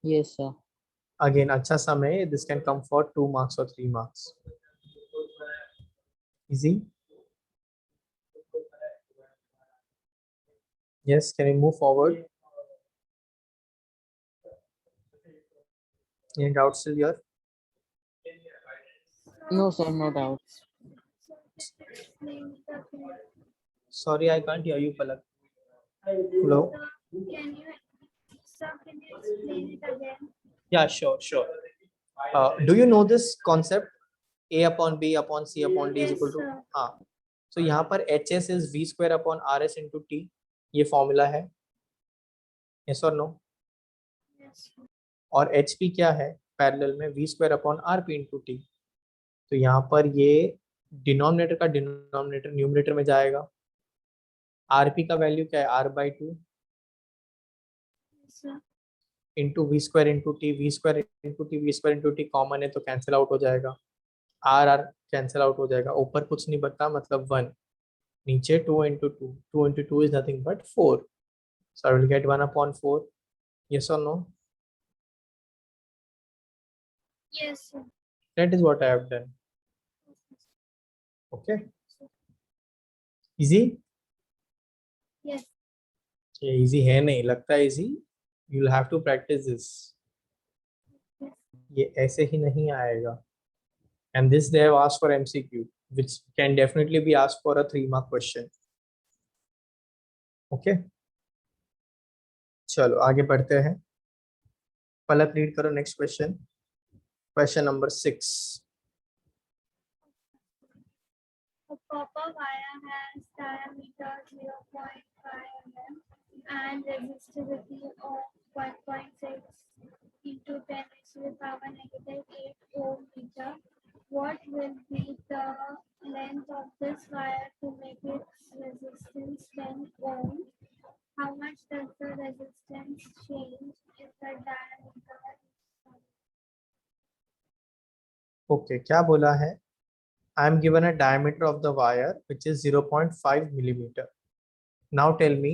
Yes, sir. Again, अच्छा समय. This can come for 2 marks or 3 marks. Easy? Yes, can we move forward? Any doubts still here? No, sir, no doubt. Explain the thing. Sorry, I can't hear you, Palak. Hello? Can you, sir, can you explain it again? Yeah, sure. Do you know this concept? A upon B upon C upon D is Yes, equal to. sir. हाँ. So यहाँ पर HS is V square upon RS into T. ये फॉर्मूला है. Yes or no? Yes, sir. और HP क्या है? पैरेलल में V square upon RP into T. तो यहाँ पर ये डिनोमिनेटर का डिनोमिनेटर न्यूमरेटर में जाएगा. RP का वैल्यू क्या है? r/2 Yes, sir. Into V square into T. V square into T, V square into T common है तो कैंसिल आउट हो जाएगा. आर कैंसिल आउट हो जाएगा. ऊपर कुछ नहीं बचा मतलब 1. नीचे 2 into 2. 2 into 2 is nothing but 4. So I will gate 1/4. Yes और no? Yes, sir. That is what I have done. Okay. Easy? Yes. ये easy है नहीं, लगता है easy. You will have to practice this. ये ऐसे ही नहीं आएगा. And this they have asked for MCQ, which can definitely be asked for a 3-mark question. Okay. चलो आगे बढ़ते हैं. पलक रीड करो next question. Question number 6. A copper wire has diameter 0.5 mm and resistivity of 1.6 into 10 raised to the power -8 ohm meter. What will be the length of this wire to make its resistance 10 ohm? How much does the resistance change if the diameter? Okay, क्या बोला है? I am given a diameter of the wire which is 0.5 millimeter. Now tell me,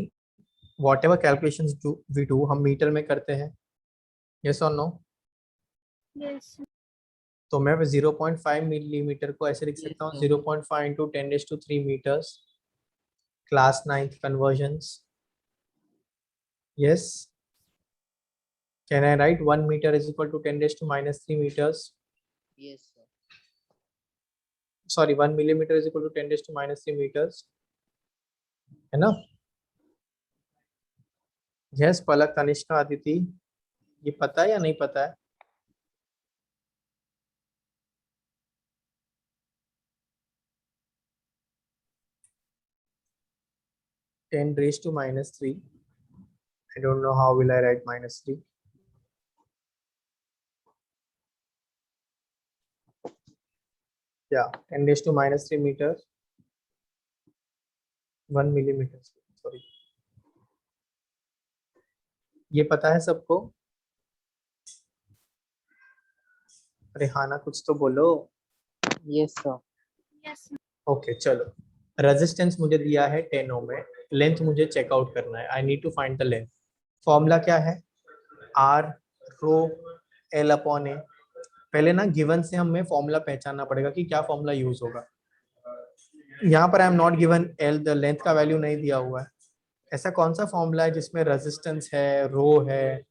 whatever calculations we do, हम मीटर में करते हैं. Yes or no? Yes. तो मैं 0.5 मिलीमीटर को ऐसे लिख सकता हूँ, 0.5 into 10⁻³ meters, class 9th conversions. Yes. Can I write 1 meter is equal to 10⁻³ meters? Yes, sir. Sorry, 1 millimeter is equal to 10⁻³ meters. है ना? Yes, पलक, तनिष्का, अदिति, ये पता है या नहीं पता है? (10⁻³ I don't know how will I write -3. Yeah, 10⁻³ meters, 1 millimeter. Sorry. ये पता है सबको? रेहाना कुछ तो बोलो. Yes, sir. Yes. ओके चलो, रेजिस्टेंस मुझे दिया है 10 ओम में, लेंथ मुझे चेकआउट करना है. I need to find the length. Formula क्या है? R rho L upon A. पहले ना गिवन से हमें फॉर्मूला पहचानना पड़ेगा कि क्या फॉर्मूला यूज होगा. यहाँ पर I am not given L, the length का वैल्यू नहीं दिया हुआ है. ऐसा कौन सा फॉर्मूला है जिसमें रेजिस्टेंस है, रो है,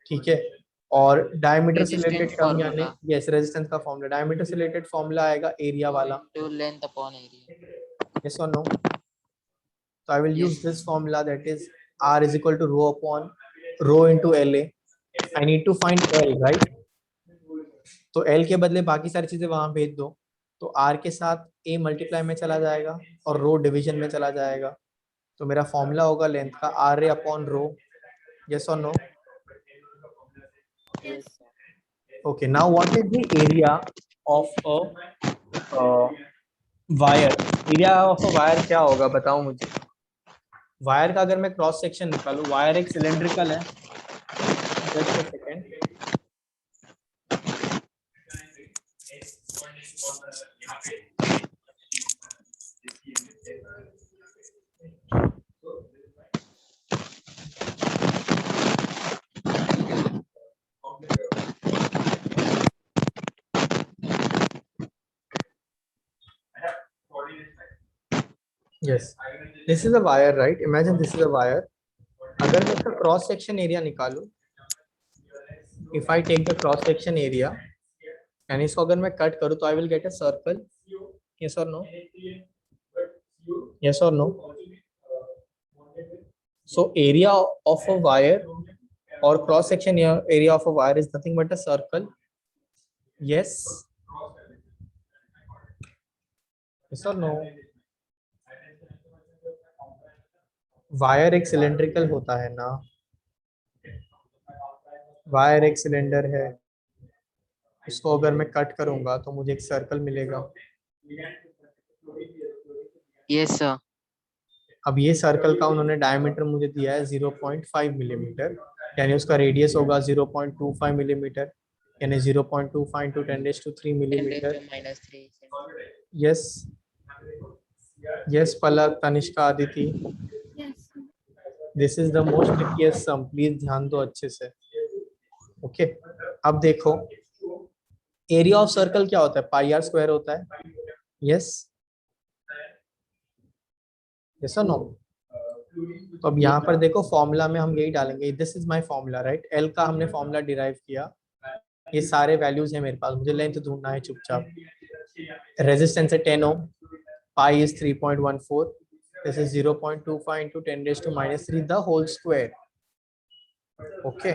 ठीक है, और डायमीटर से रिलेटेड Resistance टर्म यानी formula. यस रेजिस्टेंस का फॉर्मूला, डायमीटर से रिलेटेड फॉर्मूला आएगा एरिया वाला. To length upon area. Yes or no? So I will use Yes. this formula, that is R is equal to rho upon rho into LA. I need to find L, right? तो L के बदले बाकी सारी चीजें वहां भेज दो, तो R के साथ A मल्टीप्लाई में चला जाएगा और रो डिवीजन में चला जाएगा. तो मेरा फॉर्मूला होगा लेंथ का R A upon rho. Yes और no? Yes, sir. Okay, now what is the area of a wire? Area of a wire क्या होगा बताओ मुझे. वायर का अगर मैं क्रॉस सेक्शन निकालूं, वायर एक सिलेंड्रिकल है. Just a second. Yes, this is a wire, right? Imagine this is a wire. अगर मैं इसका क्रॉस सेक्शन एरिया निकालूं, if I take the cross section area and इसको अगर मैं कट करूं तो I will get a circle. Yes or no? Yes or no? So area of a wire or cross section area of a wire is nothing but a circle. Yes. Yes or no? Wire एक सिलेंड्रिकल होता है ना, वायर एक सिलेंडर है, इसको अगर मैं कट करूंगा तो मुझे एक सर्कल मिलेगा. Yes, sir. अब ये सर्कल का उन्होंने डायमीटर मुझे दिया है 0.5 मिलीमीटर, यानी उसका रेडियस होगा 0.25 मिलीमीटर, यानी 0.25 into 10⁻³ millimeter. -3. Yes. Yes Palak, Tanishka, Aditi, Yes. This is the most trickiest sum. Please ध्यान दो अच्छे से. ओके, अब देखो एरिया ऑफ सर्कल क्या होता है? पाई आर स्क्वायर होता है. यस. यस और नो? तो अब यहाँ पर देखो फॉर्मूला में हम यही डालेंगे. This is my formula, right? L का हमने फॉर्मूला डिराइव किया. ये सारे वैल्यूज हैं मेरे पास, मुझे लेंथ ढूंढना है चुपचाप. रेजिस्टेंस है 10 ohm, pi is 3.14, this is 0.25 into 10⁻³ the whole square. Okay,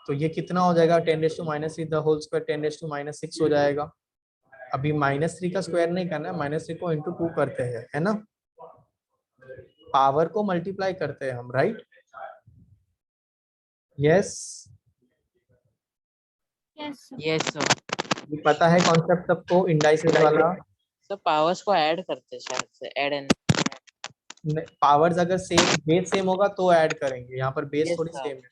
तो ये कितना हो जाएगा? 10⁻³ द होल स्क्वायर 10⁻6 हो जाएगा. अभी -3 का स्क्वायर नहीं करना है, -3 को इंटू 2 करते हैं, है ना? पावर को मल्टीप्लाई करते हैं हम, right? Yes. Yes. Sir. Yes, sir. ये पता है कॉन्सेप्ट सबको, इंडाइसेस वाला? So powers को ऐड करते हैं शायद से, ऐड एंड. पावर्स अगर सेम बेस सेम होगा तो ऐड करेंगे, यहाँ पर बेस Yes, थोड़ी sir. सेम है.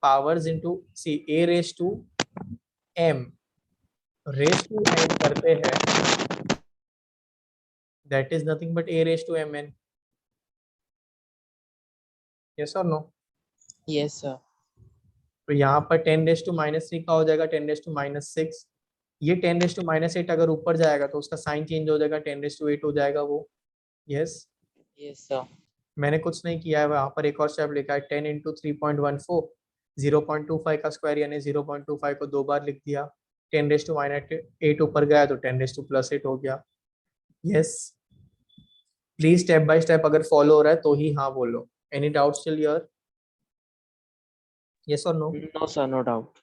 Powers into see a raise to m, raise to m करते हैं, that is nothing but a raise to mn. Yes और नो? Yes, sir. तो यहाँ पर 10⁻³ का हो जाएगा 10⁻6, ये 10⁻⁸ अगर ऊपर जाएगा तो उसका साइन चेंज हो जाएगा, 10⁸8 हो जाएगा वो। Yes, Yes, sir. मैंने कुछ नहीं किया है, वहाँ पर एक और स्टेप लिखा है 10 × 3.14, 0.25 का स्क्वायर यानी 0.25 को 2 बार लिख दिया। 10⁻⁸ ऊपर गया तो 10⁻+8 हो गया। Yes, please step by step अगर फॉलो हो रहा है तो ही हाँ बोलो। Any doubt still here? Yes और no? No, sir, no doubt.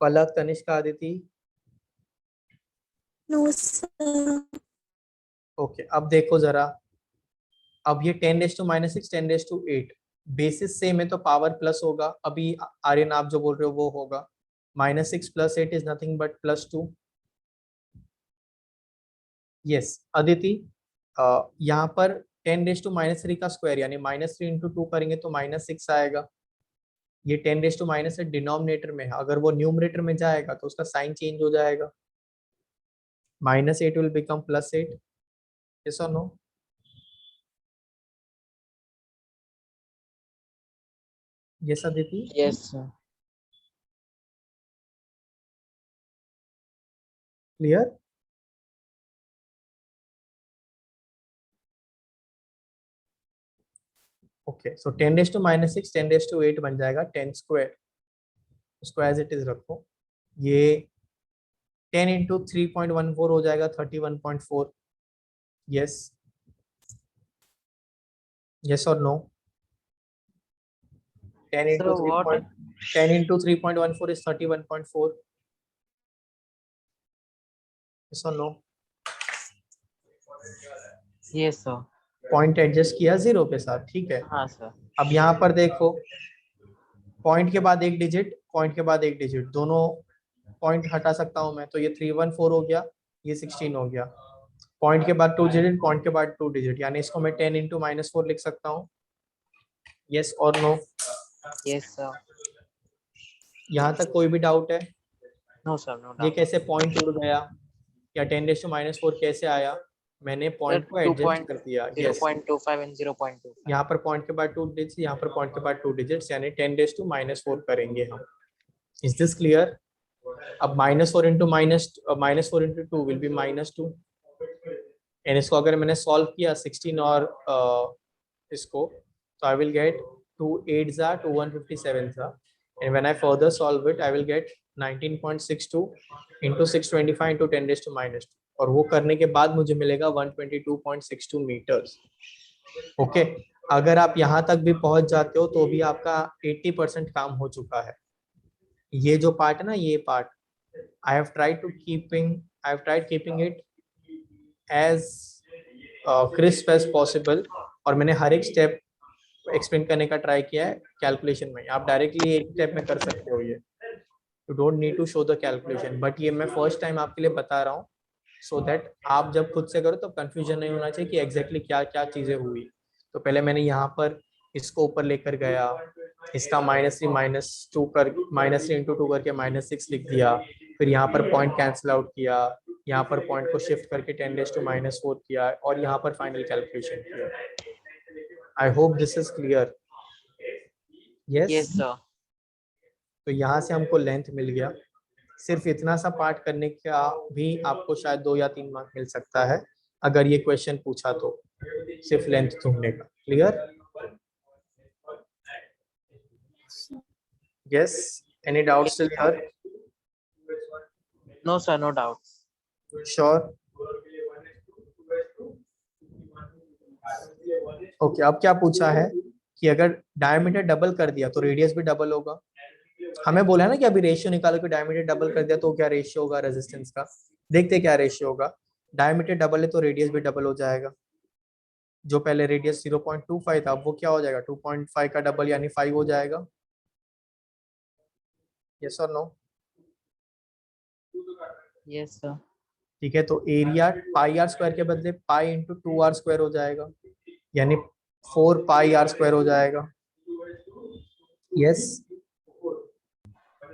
Palak, Tanishka, Aditi? No, sir. Okay, अब देखो जरा, अब ये 10⁻⁶, 10⁻8 बेसिस सेम है तो पावर प्लस होगा। अभी आर्यन आप जो बोल रहे हो वो होगा। -6 + 8 is nothing but +2। Yes Aditi, यहाँ पर 10⁻³ का स्क्वायर यानी -3 × 2 करेंगे तो -6 आएगा। ये 10⁻⁸ डिनोमिनेटर में है, अगर वो न्यूमरेटर में जाएगा तो उसका साइन चेंज हो जाएगा। -8 विल बिकम +8। यस और no? Yes Aditi? Yes, sir. Clear? Okay, so 10⁻⁶, 10⁻8 बन जाएगा 10 स्क्वायर। उसको एज इट इज रखो। ये 10 × 3.14 हो जाएगा 31.4। यस, यस और no? 10 So what? × 3.14 is 31.4। Yes और no? Yes, sir. Point adjust किया 0 के साथ, ठीक है। हाँ sir. अब यहाँ पर देखो, पॉइंट के बाद एक डिजिट, पॉइंट के बाद एक डिजिट, दोनों पॉइंट हटा सकता हूँ मैं, तो ये 314 हो गया, ये 16 हो गया। पॉइंट के बाद 2 डिजिट, पॉइंट के बाद 2 डिजिट, यानी इसको मैं 10 × -4 लिख सकता हूँ। यस और नो? Yes, sir. यहाँ तक कोई भी डाउट है? No, sir, no ये doubt. कैसे पॉइंट उड़ गया या 10⁻⁴ कैसे आया? मैंने पॉइंट को एडजस्ट कर दिया। Yes, 0.25 and 0.25. यहाँ पर पॉइंट के बाद 2 डिजिट्स, यहाँ पर पॉइंट के बाद 2 डिजिट्स, यानी 10⁻⁴ करेंगे हम। Is this clear? अब -4 × 2 विल बी -2, एंड इसको अगर मैंने सॉल्व किया 16 और इसको, तो आई will gate 2 8s are 2 157s are, and when I further solve it I will get 19.62 into 625 into 10⁻², और वो करने के बाद मुझे मिलेगा 122.62 मीटर्स। ओके, अगर आप यहाँ तक भी पहुंच जाते हो तो भी आपका 80% काम हो चुका है। ये जो पार्ट है ना, ये part I have tried keeping it as crisp as possible, और मैंने हर एक स्टेप एक्सप्लेन करने का ट्राई किया है कैलकुलेशन में। आप डायरेक्टली एक स्टेप में कर सकते हो, ये you don't need to show the calculation, but ये मैं फर्स्ट टाइम आपके लिए बता रहा हूँ सो दैट आप जब खुद से करो तो कंफ्यूजन नहीं होना चाहिए कि एग्जैक्टली क्या क्या चीजें हुई। तो पहले मैंने यहाँ पर इसको ऊपर लेकर गया, इसका -3 कर -3 × 2 करके -6 लिख दिया, फिर यहाँ पर पॉइंट कैंसिल आउट किया, यहाँ पर पॉइंट को शिफ्ट करके 10⁻⁴ किया, और यहाँ पर फाइनल कैलकुलेशन किया। I hope this is clear. Yes, yes, sir. तो यहाँ से हमको लेंथ मिल गया। सिर्फ इतना सा पार्ट करने का भी आपको शायद 2 या 3 मार्क मिल सकता है अगर ये क्वेश्चन पूछा तो, सिर्फ लेंथ ढूंढने का। Clear? Yes, any doubt still here? No, sir, no doubt. Sure? Okay, अब क्या पूछा है कि अगर डायमीटर डबल कर दिया तो रेडियस भी डबल होगा। हमें बोला है ना कि अभी रेशियो निकालो कि डायमीटर डबल कर दिया तो क्या रेशियो होगा रेजिस्टेंस का। देखते क्या रेशियो होगा। डायमीटर डबल है तो रेडियस भी डबल हो जाएगा। जो पहले रेडियस 0.25 था वो क्या हो जाएगा 2.5 का डबल यानी 5 हो जाएगा। यस और नो? Yes, sir. ठीक है, तो एरिया πr² के बदले पाई × 2r² हो जाएगा, यानी 4πr² हो जाएगा। Yes,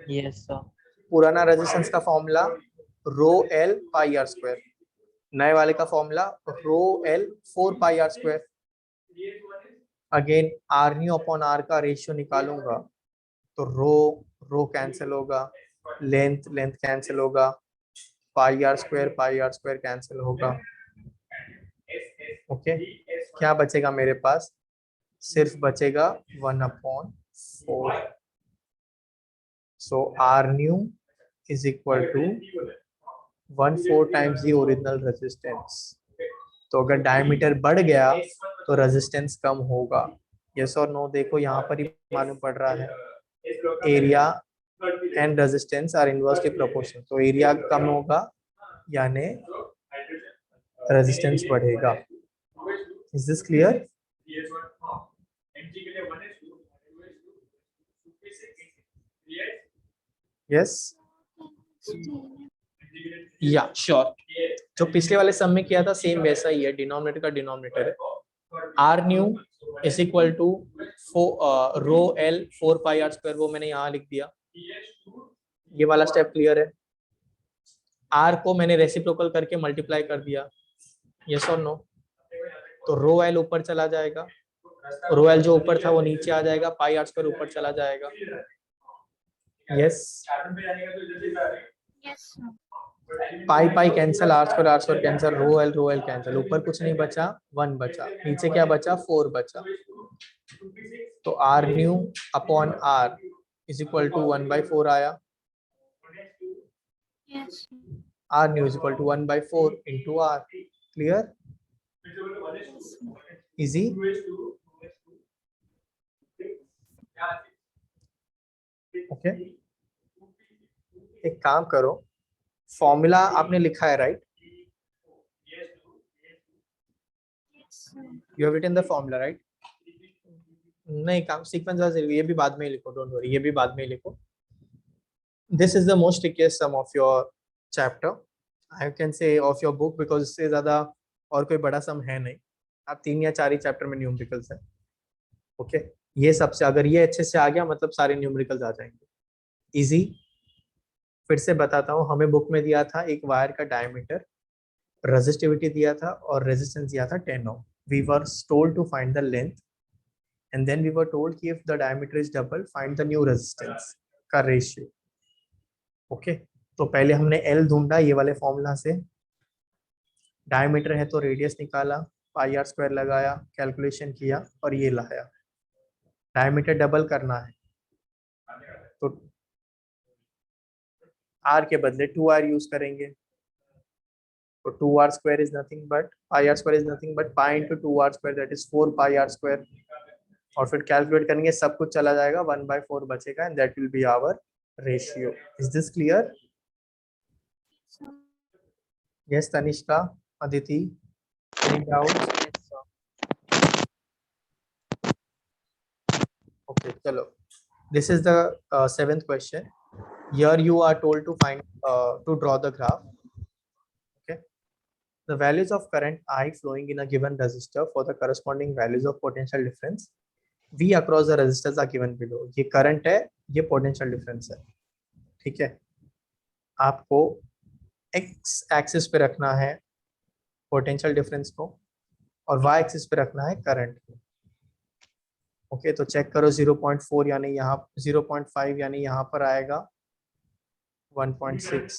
Yes, sir. पुराना रेजिस्टेंस का फॉर्मूला ρl πr², नए वाले का formula ρl 4πr²। Again r/r का रेशियो निकालूंगा तो रो कैंसिल होगा, लेंथ कैंसिल होगा, पाई आर स्क्वायर कैंसिल होगा। ओके, क्या बचेगा मेरे पास? सिर्फ बचेगा 1/4। So R new is equal to 1/4 times the original resistance. तो अगर डायमीटर बढ़ गया तो रेजिस्टेंस कम होगा। यस और नो? देखो यहाँ पर ही मालूम पड़ रहा है, area and resistance R inversely proportional. तो एरिया कम होगा यानी रेजिस्टेंस बढ़ेगा। Is this clear? यस या श्योर। जो पिछले वाले सम में किया था सेम वैसा ही है, डिनोमिनेटर का डिनोमिनेटर है। R new is equal to rho L 4 pi R square, वो मैंने यहाँ लिख दिया। ये वाला स्टेप क्लियर है? आर को मैंने रेसिप्रोकल करके मल्टीप्लाई कर दिया। यस और नो? तो रो एल ऊपर चला जाएगा, रो एल जो ऊपर था वो नीचे आ जाएगा, पाई आर स्क्वायर ऊपर चला जाएगा। Yes, Yes, sir. Pi pi cancel, R square cancel, rho L cancel. ऊपर कुछ नहीं बचा, 1 बचा। नीचे क्या बचा? 4 बचा। तो R new upon R is equal to 1/4 आया। Yes, sir. R new is equal to 1/4 into R. Clear? Easy? Okay, एक काम करो, फॉर्मूला आपने लिखा है right? Yes, sir. You have written the formula right? नहीं, काम सीक्वेंस ये भी बाद में ही लिखो, डोंट वरी, ये भी बाद में ही लिखो। This is the most trickiest sum of your chapter, I can say of your book, because इससे ज्यादा और कोई बड़ा सम है नहीं। आप 3 या 4 ही चैप्टर में न्यूमेरिकल्स है। ओके, ये सबसे अगर ये अच्छे से आ गया मतलब सारे न्यूमेरिकल्स आ जाएंगे। इजी? फिर से बताता हूँ, हमें बुक में दिया था एक वायर का डायमीटर, रेजिस्टिविटी दिया था और रेजिस्टेंस दिया था 10 ohm. We were told to find the length and then we were told कि if the diameter is double find the new resistance का रेशियो। ओके, तो पहले हमने L ढूंढा ये वाले फॉर्मूला से, डायमीटर है तो रेडियस निकाला, पाई आर स्क्वायर लगाया, कैलकुलेशन किया और ये लाया। डायमीटर डबल करना है तो R के बदले 2R यूज करेंगे। तो 2R square is nothing but pi R square is nothing but pi into 2R square that is 4 pi R square. और फिर कैलकुलेट करेंगे, सब कुछ चला जाएगा, 1/4 बचेगा and that will be our ratio. Is this clear? Yes Tanishka, Aditi, any doubt? Okay चलो, this is the 7th question. Here you are told to find to draw the graph. Okay, the values of current I flowing in a given resistor for the corresponding values of potential difference V across the resistors are given below. ये करंट है, ये पोटेंशियल डिफरेंस है। ठीक है, आपको एक्स एक्सिस पे रखना है पोटेंशियल डिफरेंस को और वाई एक्सिस पे रखना है करंट को। ओके, तो चेक करो 0.4 यानी यहाँ 0.5 यानी यहाँ पर आएगा 1.6,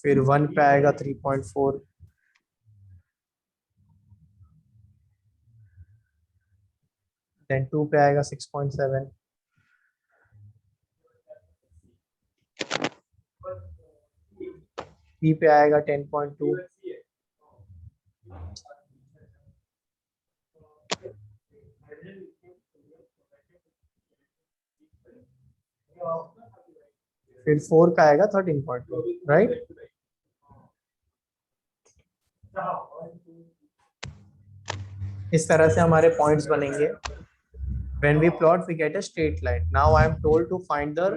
फिर 1 पे आएगा 3.4, देन 2 पे आएगा 6.7, P पे आएगा 10.2, फिर 4 का आएगा 13.2, राइट? इस तरह से हमारे पॉइंट्स बनेंगे। When we plot we get a straight line. Now I am told to find the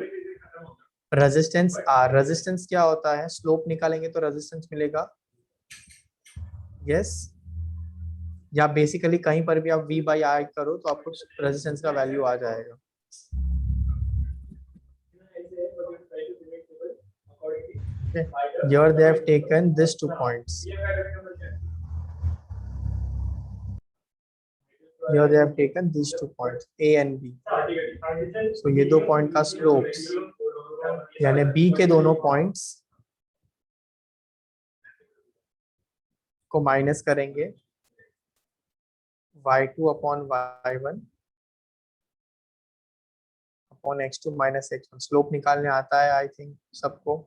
resistance R. Resistance क्या होता है? स्लोप निकालेंगे तो रेजिस्टेंस मिलेगा। यस, या बेसिकली कहीं पर भी आप V/I करो तो आपको रेजिस्टेंस का वैल्यू आ जाएगा। Here they have taken these 2 points. Here they have taken these 2 points A and B. So ये 2 पॉइंट का स्लोप्स यानी B के दोनों पॉइंट्स को माइनस करेंगे y2 upon y1 upon x2 minus x1। Slope निकालने आता है आई थिंक सबको,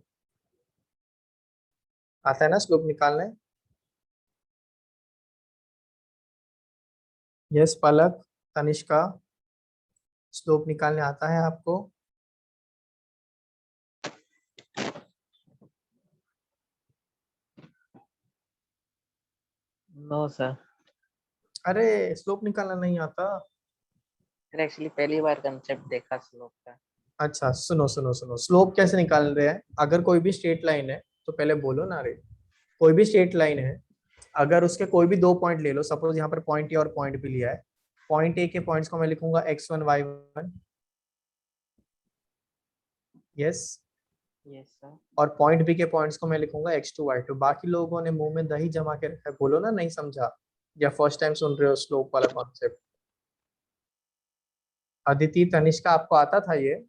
आता है ना स्लोप निकालने? यस पलक, तनिष्का, स्लोप निकालने आता है आपको? नो सर, अरे स्लोप निकालना नहीं आता? एक्चुअली पहली बार कंसेप्ट देखा स्लोप का। अच्छा सुनो सुनो सुनो, स्लोप कैसे निकाल रहे हैं? अगर कोई भी स्ट्रेट लाइन है तो पहले बोलो ना रे, कोई भी स्ट्रेट लाइन है, अगर उसके कोई भी दो पॉइंट ले लो, सपोज यहाँ पर पॉइंट ए और पॉइंट बी लिया है, पॉइंट ए के पॉइंट्स को मैं लिखूंगा x1 y1, yes, yes sir. और पॉइंट बी के पॉइंट्स को मैं लिखूंगा x2 y2। बाकी लोगों ने मुंह में दही जमा के रखा है, बोलो ना नहीं समझा, या फर्स्ट टाइम सुन रहे हो स्लोप वाला कॉन्सेप्ट? अदिति, तनिष्का, आपको आता था ये?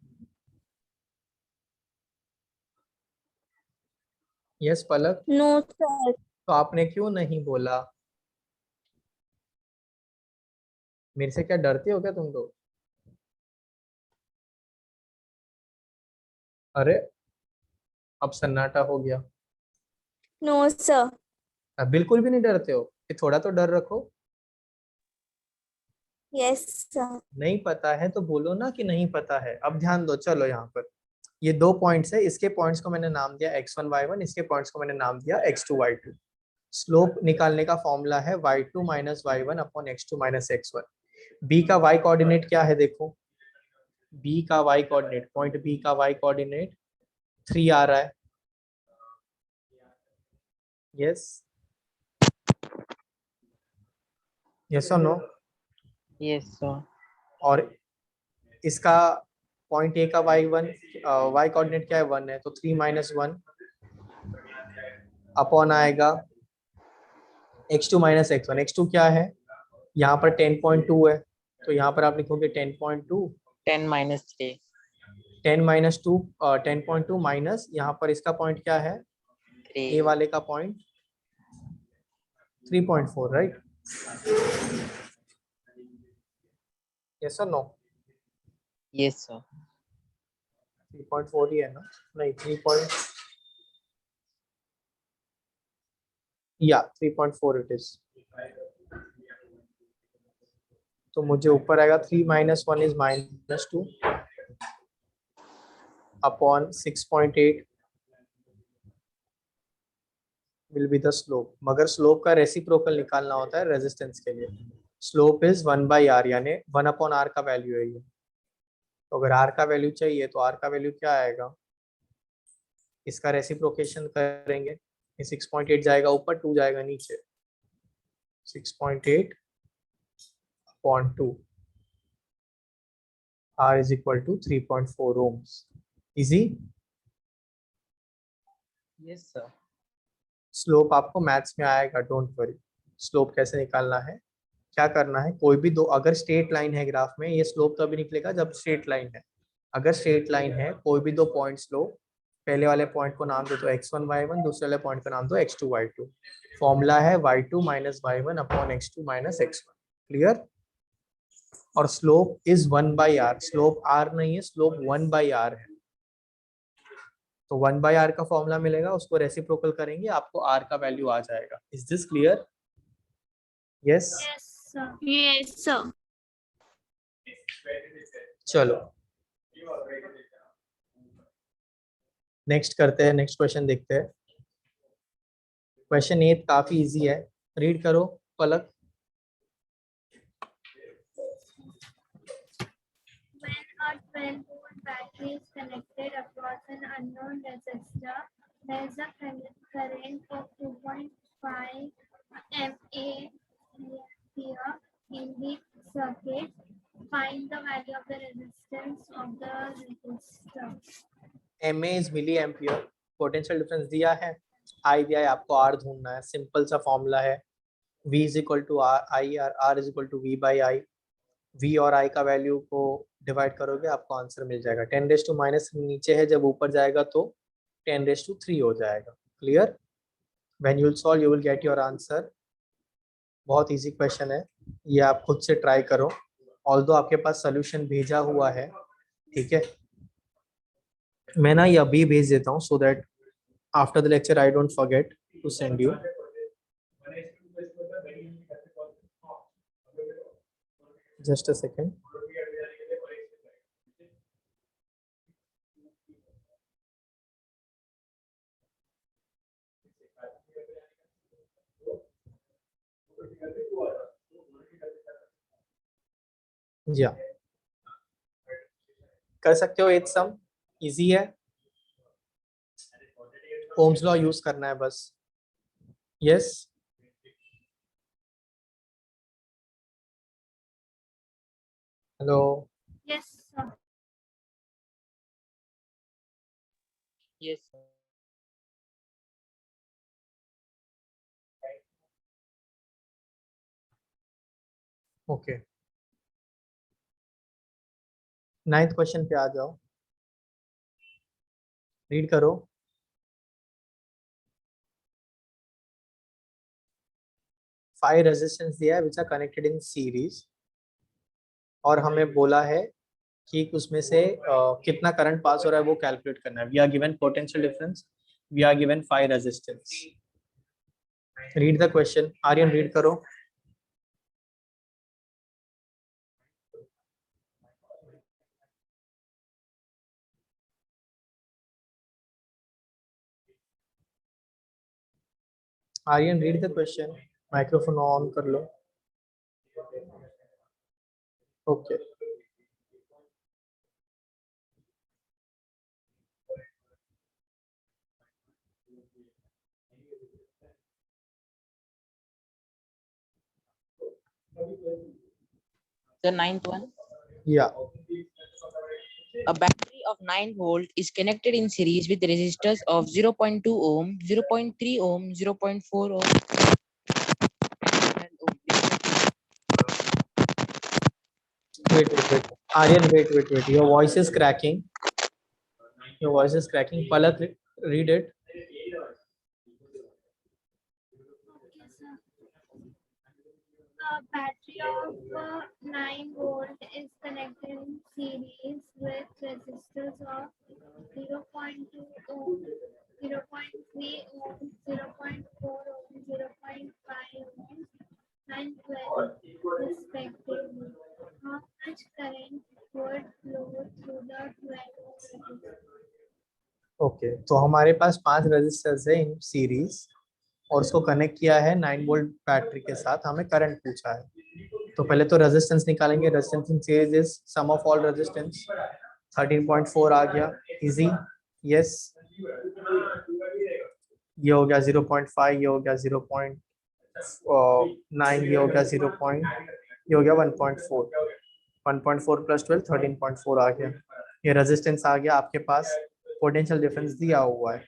यस पलक, No, sir. तो आपने क्यों नहीं बोला? मेरे से क्या डरते हो क्या तुम लोग? अरे अब सन्नाटा हो गया। No, sir. अब बिल्कुल भी नहीं डरते हो? ये थोड़ा तो डर रखो। Yes, sir. नहीं पता है तो बोलो ना कि नहीं पता है। अब ध्यान दो, चलो यहाँ पर ये दो पॉइंट्स है, इसके पॉइंट्स को मैंने नाम दिया x1 y1, इसके पॉइंट्स को मैंने नाम दिया x2 y2। स्लोप निकालने का फॉर्मूला है y2 minus y1 upon x2 minus x1। b का y कोऑर्डिनेट क्या है देखो, b का y कोऑर्डिनेट, पॉइंट b का y कोऑर्डिनेट 3 आ रहा है, यस यस और नो? Yes sir. और इसका पॉइंट ए का y1 y कोऑर्डिनेट क्या है, 1 है, तो 3 माइनस 1 अपॉन आएगा x2 माइनस x1। x2 क्या है, यहाँ पर 10.2 है, तो यहाँ पर आप लिखोगे 10.2, 10 माइनस 3। 10 माइनस 2, 10.2 माइनस यहाँ पर इसका पॉइंट क्या है, ए वाले का पॉइंट 3.4, राइट? यस और नो? Yes sir. 3.4 ही है ना? नहीं 3.4 इट इज। तो मुझे ऊपर आएगा 3 minus 1 is -2 upon 6.8 will be the slope. मगर स्लोप का रेसिप्रोकल निकालना होता है रेजिस्टेंस के लिए। स्लोप इज 1/r, यानी 1 अपॉन r का वैल्यू है ये। तो अगर r का वैल्यू चाहिए तो r का वैल्यू क्या आएगा, इसका रेसिप्रोकेशन करेंगे, ये 6.8 जाएगा ऊपर, 2 जाएगा नीचे, 6.8 upon 2, r is equal to 3.4 ohms। Easy? Yes sir. Slope आपको मैथ्स में आएगा, डोंट वरी। स्लोप कैसे निकालना है, क्या करना है, कोई भी दो, अगर स्ट्रेट लाइन है ग्राफ में, ये स्लोप तभी निकलेगा जब स्ट्रेट लाइन है। अगर स्ट्रेट लाइन है, कोई भी दो पॉइंट्स लो, पहले वाले पॉइंट को नाम दे दो x1 y1, दूसरे वाले पॉइंट को नाम दो x2 y2। फॉर्मूला है y2 minus y1 upon x2 minus x1। Clear? और slope is 1/r, slope r नहीं है, स्लोप 1/r है। तो 1/r का फॉर्मूला मिलेगा, उसको रेसिप्रोकल करेंगे, आपको r का वैल्यू आ जाएगा। Is this clear? Yes? Yes, sir. Yes, sir. चलो नेक्स्ट करते हैं, नेक्स्ट क्वेश्चन देखते हैं। क्वेश्चन 8 काफी इजी है, रीड करो पलक। When a 12-volt battery is connected across an unknown resistor, there is a current of 2.5 mA in the circuit. Find the value of the resistance of the resistor. MA is milli ampere, potential difference दिया है, I दिया है, आपको R ढूंढना है। सिंपल सा फॉर्मूला है, V is equal to IR, R is equal to V by I। V और I का वैल्यू को डिवाइड करोगे, आपको आंसर मिल जाएगा। 10⁻⁻³ नीचे है, जब ऊपर जाएगा तो 10⁻³ हो जाएगा। Clear? When you'll solve, you will get your answer. बहुत इजी क्वेश्चन है, ये आप खुद से ट्राई करो. ऑल्दो आपके पास सोल्यूशन भेजा हुआ है, ठीक है. मैं ना ये अभी भेज देता हूँ so that after the lecture I don't forget to send you. Just a second. या कर सकते हो, एक सम इजी है, ओम्स लॉ यूज करना है बस. Yes hello. Yes, sir. Yes, sir. Okay, 9th question पे आ जाओ, रीड करो. फाइव रेजिस्टेंस दिया है which are connected in series, और हमें बोला है कि उसमें से कितना करंट पास हो रहा है वो कैलकुलेट करना है. We are given potential difference, we are given 5 resistance. Read the question. Aryan read करो. Aryan read the question. Microphone on कर लो. ओके. The ninth one. या A battery of 9 volt is connected in series with resistors of 0.2 ohm, 0.3 ohm, 0.4 ohm, and ohm. wait. Aryan, wait. Your voice is cracking. Palak, read it. Okay, sir. A battery of 9 volt is connected in series with resistors of 0.2 ohm, 0.3 ohm, 0.4 ohm, 0.5 ohm, and 12 respectively. How much current would flow through the 12 resistors? Okay, तो हमारे पास 5 रेजिस्टर्स है इन सीरीज, और उसको कनेक्ट किया है 9 वोल्ट बैटरी के साथ. हमें करंट पूछा है, तो पहले तो रेजिस्टेंस निकालेंगे. Resistance in series is sum of all resistance. 13.4 आ गया, इजी. यस, ये हो गया 0.5, ये हो गया 0.9, ये हो गया 0. ये हो गया 1.4. 1.4 प्लस 12 13.4 आ गया. ये रेजिस्टेंस आ गया आपके पास. पोटेंशियल डिफरेंस दिया हुआ है,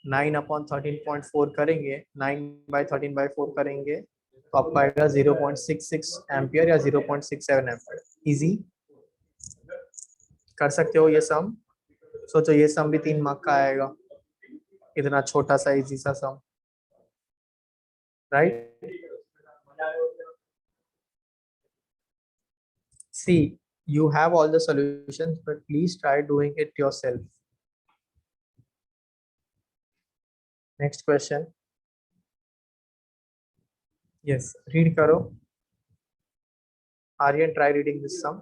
9/13.4 करेंगे, 9/13/4 करेंगे तो आपको आएगा 0.66 एम्पियर या 0.67 एम्पियर. इजी कर सकते हो ये सम. सोचो ये सम भी 3 मार्क का आएगा, इतना छोटा सा इजी सा सम, right. See, you have all the solutions, but please try doing it yourself. Next question. Yes, read karo. Aryan, try reading this sum.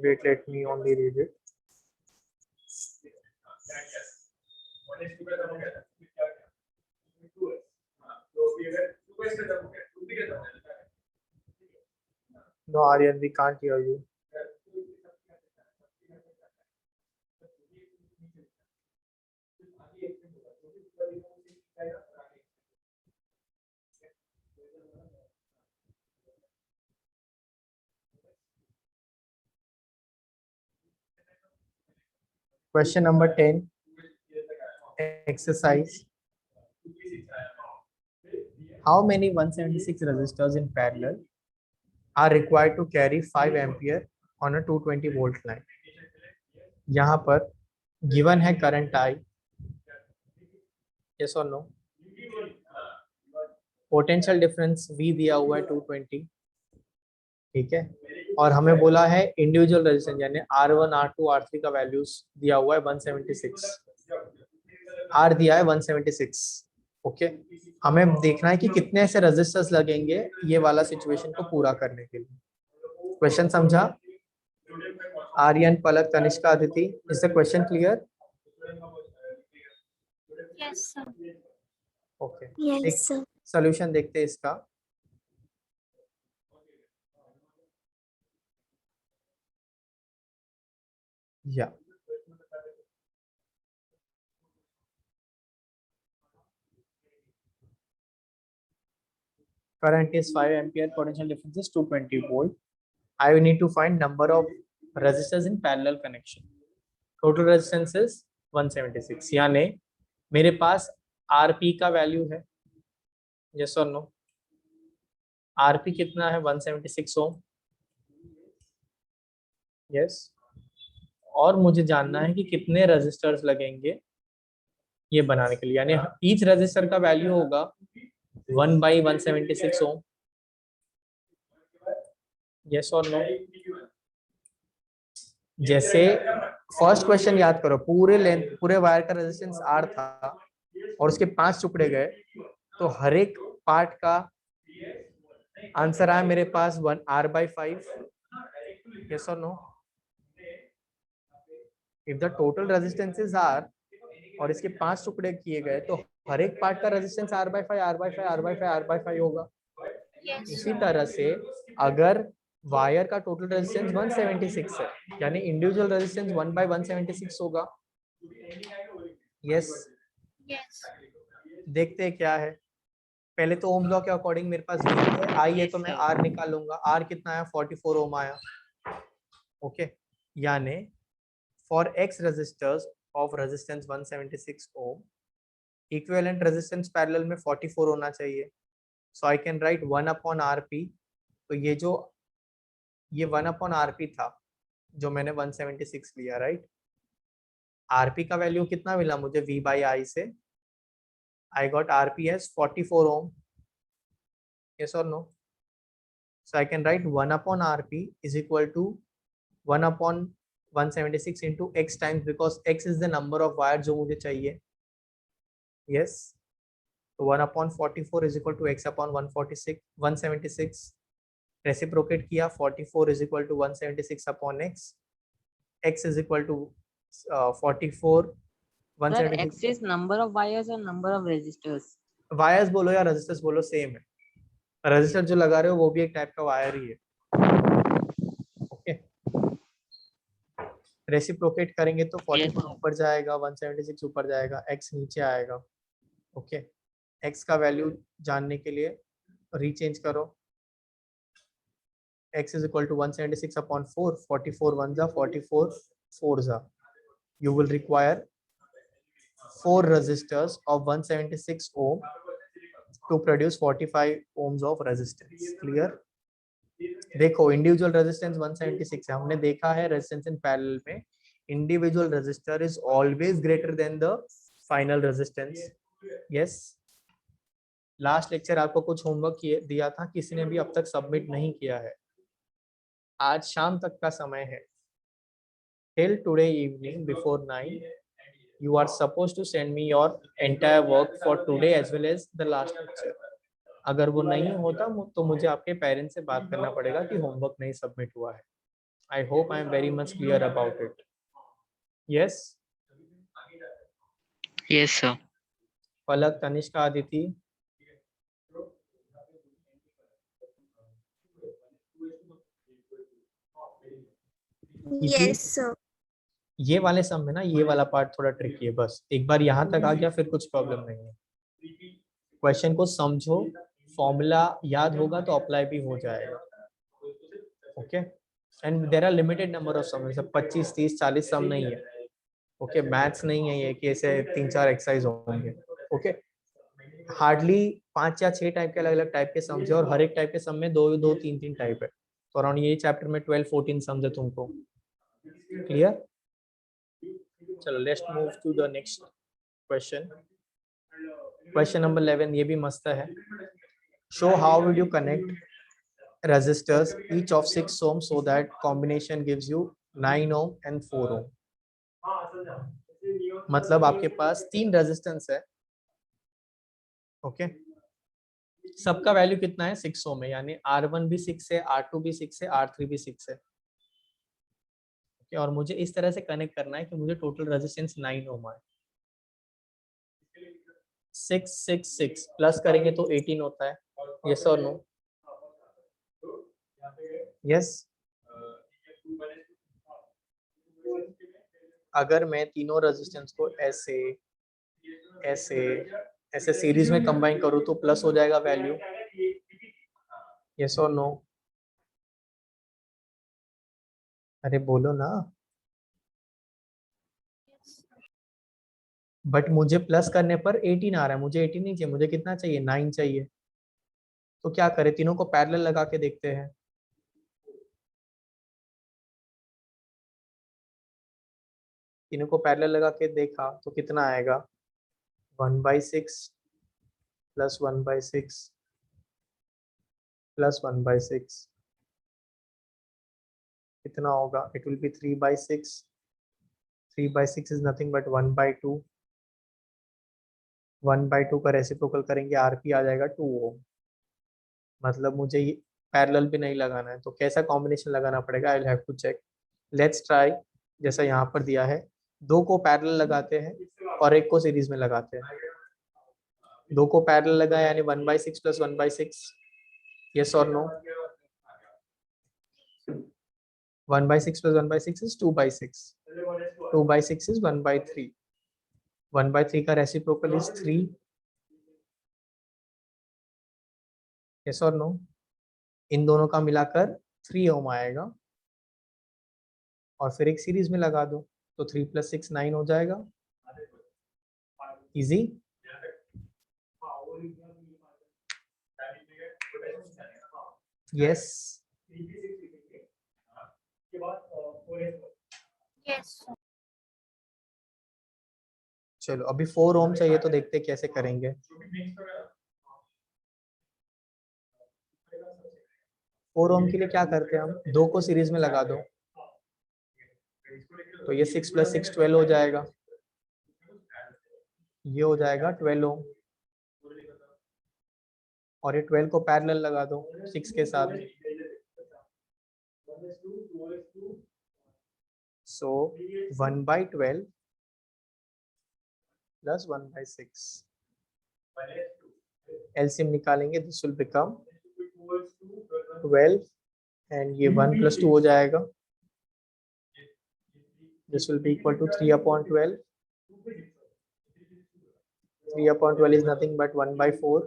Wait, let me only read it. No, Aryan, we can't hear you. Question number 10. Exercise. How many 176 resistors in parallel are required to carry 5 ampere on a 220 volt line. यहाँ पर गिवन है करंट आई, यस और नो, पोटेंशियल डिफरेंस V दिया हुआ है 220, ठीक है, और हमें बोला है इंडिविजुअल रेजिस्टेंस यानी R1 R2 R3 का वैल्यूज दिया हुआ है 176, R दिया है 176, ओके। हमें देखना है कि कितने ऐसे रेजिस्टर्स लगेंगे ये वाला सिचुएशन को पूरा करने के लिए। क्वेश्चन समझा? Aryan, Palak, Tanishka, Aditi, is the question clear? Yes, sir. Okay, Yes, sir. Solution देखते हैं इसका। या current is 5 ampere, potential difference is 220 volt. I will need to find number of resistors in parallel connection. Total resistance is 176, यानी मेरे पास RP का वैल्यू है, yes or no? RP कितना है? 176 ओम, yes, और मुझे जानना है कि कितने रेजिस्टर्स लगेंगे ये बनाने के लिए, यानी ईच रेजिस्टर का वैल्यू होगा 1/176 ओम, यस और नो? जैसे फर्स्ट क्वेश्चन याद करो, पूरे वायर का रेजिस्टेंस R था और उसके 5 टुकड़े गए, तो हर एक पार्ट का आंसर आया मेरे पास 1 R/5, यस और no? If the total resistance is R और इसके 5 टुकड़े किए गए, तो हर एक पार्ट का resistance R/5 R/5 R/5 R/5 होगा। Yes, इसी sir. तरह से अगर वायर का टोटल रेजिस्टेंस 176 है, यानी इंडिविजुअल रेजिस्टेंस 1/176 होगा, यस। Yes. देखते हैं क्या है। पहले तो ओम लॉ के अकॉर्डिंग मेरे पास V है, I है, तो मैं R निकालूंगा। R कितना आया? 44 ओम आया, ओके। यानी for X resistors of resistance 176 ohm, equivalent resistance parallel में 44 होना चाहिए। So I can write 1/RP। तो ये 1/RP था जो मैंने 176 लिया, राइट। RP का वैल्यू कितना मिला मुझे V/I से? I got RP as 44 ohm, yes or no? So I can write 1/RP is equal to 1/176 into X times, because X is the number of wire जो मुझे चाहिए, yes. So 1/44 is equal to X/176, reciprocate किया, 44 is equal to 176 upon X. X is equal to 44 Sir, 176। X is number of wires or number of resistors? Wires बोलो या रेजिस्टर्स बोलो, सेम है। रेजिस्टर जो लगा रहे हो वो भी एक टाइप का वायर ही है, ओके। रेसिप्रोकेट करेंगे तो 44 ऊपर जाएगा, 176 ऊपर जाएगा, X नीचे आएगा, ओके। X का वैल्यू जानने के लिए रीचेंज करो, X is equal to 176 upon 4, 44 1 जा 44 4 जा, you will require 4 resistors of 176 ohm to produce 45 ohms of resistance, clear? देखो इंडिविजुअल रेजिस्टेंस 176 है, हमने देखा है रेजिस्टेंस इन पैरेलल में individual resistor is always greater than the final resistance, yes. Last lecture आपको कुछ होमवर्क दिया था, किसी ने भी अब तक सबमिट नहीं किया है, आज शाम तक का समय है, till today evening before 9 you are supposed to send me your entire work for today as well as the last lecture. अगर वो नहीं होता तो मुझे आपके पेरेंट्स से बात करना पड़ेगा कि होमवर्क नहीं सबमिट हुआ है। I hope I am very much clear about it, yes. Yes, sir. Palak, Tanishka, Aditi, Yes, sir. ये वाले सम में ना ये वाला पार्ट थोड़ा ट्रिकी है, बस एक बार यहाँ तक आ गया फिर कुछ प्रॉब्लम नहीं है। क्वेश्चन को समझो, फॉर्मूला याद होगा तो अप्लाई भी हो जाएगा, okay. And there are limited number of sum, सब 25 30 40 सम नहीं है, ओके। मैथ्स नहीं है ये कि ऐसे 3-4 एक्सरसाइज होंगे, ओके। हार्डली 5 या 6 टाइप के अलग अलग टाइप के सम है और हर एक टाइप के सम में 2-2 3-3 टाइप है, तो अराउंड ये चैप्टर में 12-14 समझे तुमको, क्लियर? चलो let's move to the next question. Question number 11 ये भी मस्त है. Show how will you connect resistors each of 6 ohm so that combination gives you 9 ohm and 4 ohm. मतलब आपके पास 3 रेजिस्टेंस है, ओके सबका वैल्यू कितना है 6 ओम है, यानी R1 भी 6 है, R2 भी 6 है, R3 भी 6 है, ओके और मुझे इस तरह से कनेक्ट करना है कि मुझे टोटल रेजिस्टेंस 9 ओम आए. 6 6 6 प्लस करेंगे तो 18 होता है, यस और नो? यस. अगर मैं तीनों रेजिस्टेंस को ऐसे ऐसे ऐसे सीरीज में कंबाइन करूँ तो प्लस हो जाएगा वैल्यू, यस और नो? अरे बोलो ना. बट मुझे प्लस करने पर 18 आ रहा है, मुझे 18 नहीं चाहिए, मुझे कितना चाहिए 9 चाहिए. तो क्या करें, तीनों को पैरेलल लगा के देखते हैं. तीनों को पैरेलल लगा के देखा तो कितना आएगा 1/6 प्लस 1/6 प्लस 1/6 कितना होगा, it will be 3/6. 3/6 is nothing but 1/2. 1/2 का रेसिप्रोकल करेंगे आरपी आ जाएगा 2 ओम. मतलब मुझे ये पैरेलल भी नहीं लगाना है, तो कैसा कॉम्बिनेशन लगाना पड़ेगा, I will have to check. Let's try. जैसा यहाँ पर दिया है, 2 को पैरेलल लगाते हैं और 1 को सीरीज में लगाते हैं. 2 को पैरेलल लगाए यानी 1/6 प्लस 1/6, यस और नो? 1/6 plus 1/6 is 2/6. 2/6 is 1/3. 1/3 का reciprocal is 3. Yes or no? इन दोनों का मिलाकर 3 ओम आएगा और फिर एक सीरीज में लगा दो तो 3 + 6 9 हो जाएगा. इजी. यस. Yes. चलो अभी 4 ओम चाहिए तो देखते कैसे करेंगे. 4 ओम के लिए क्या करते हैं हम, 2 को सीरीज में लगा दो तो ये 6 + 6 12 हो जाएगा, ये हो जाएगा 12 ओम और ये 12 को पैरेलल लगा दो 6 के साथ. सो 1/12 प्लस 1/6 एलसीएम निकालेंगे, दिस विल बिकम 12 एंड ये 1 + 2 हो जाएगा. This will be equal to 3/12. 3/12 is nothing but 1/4.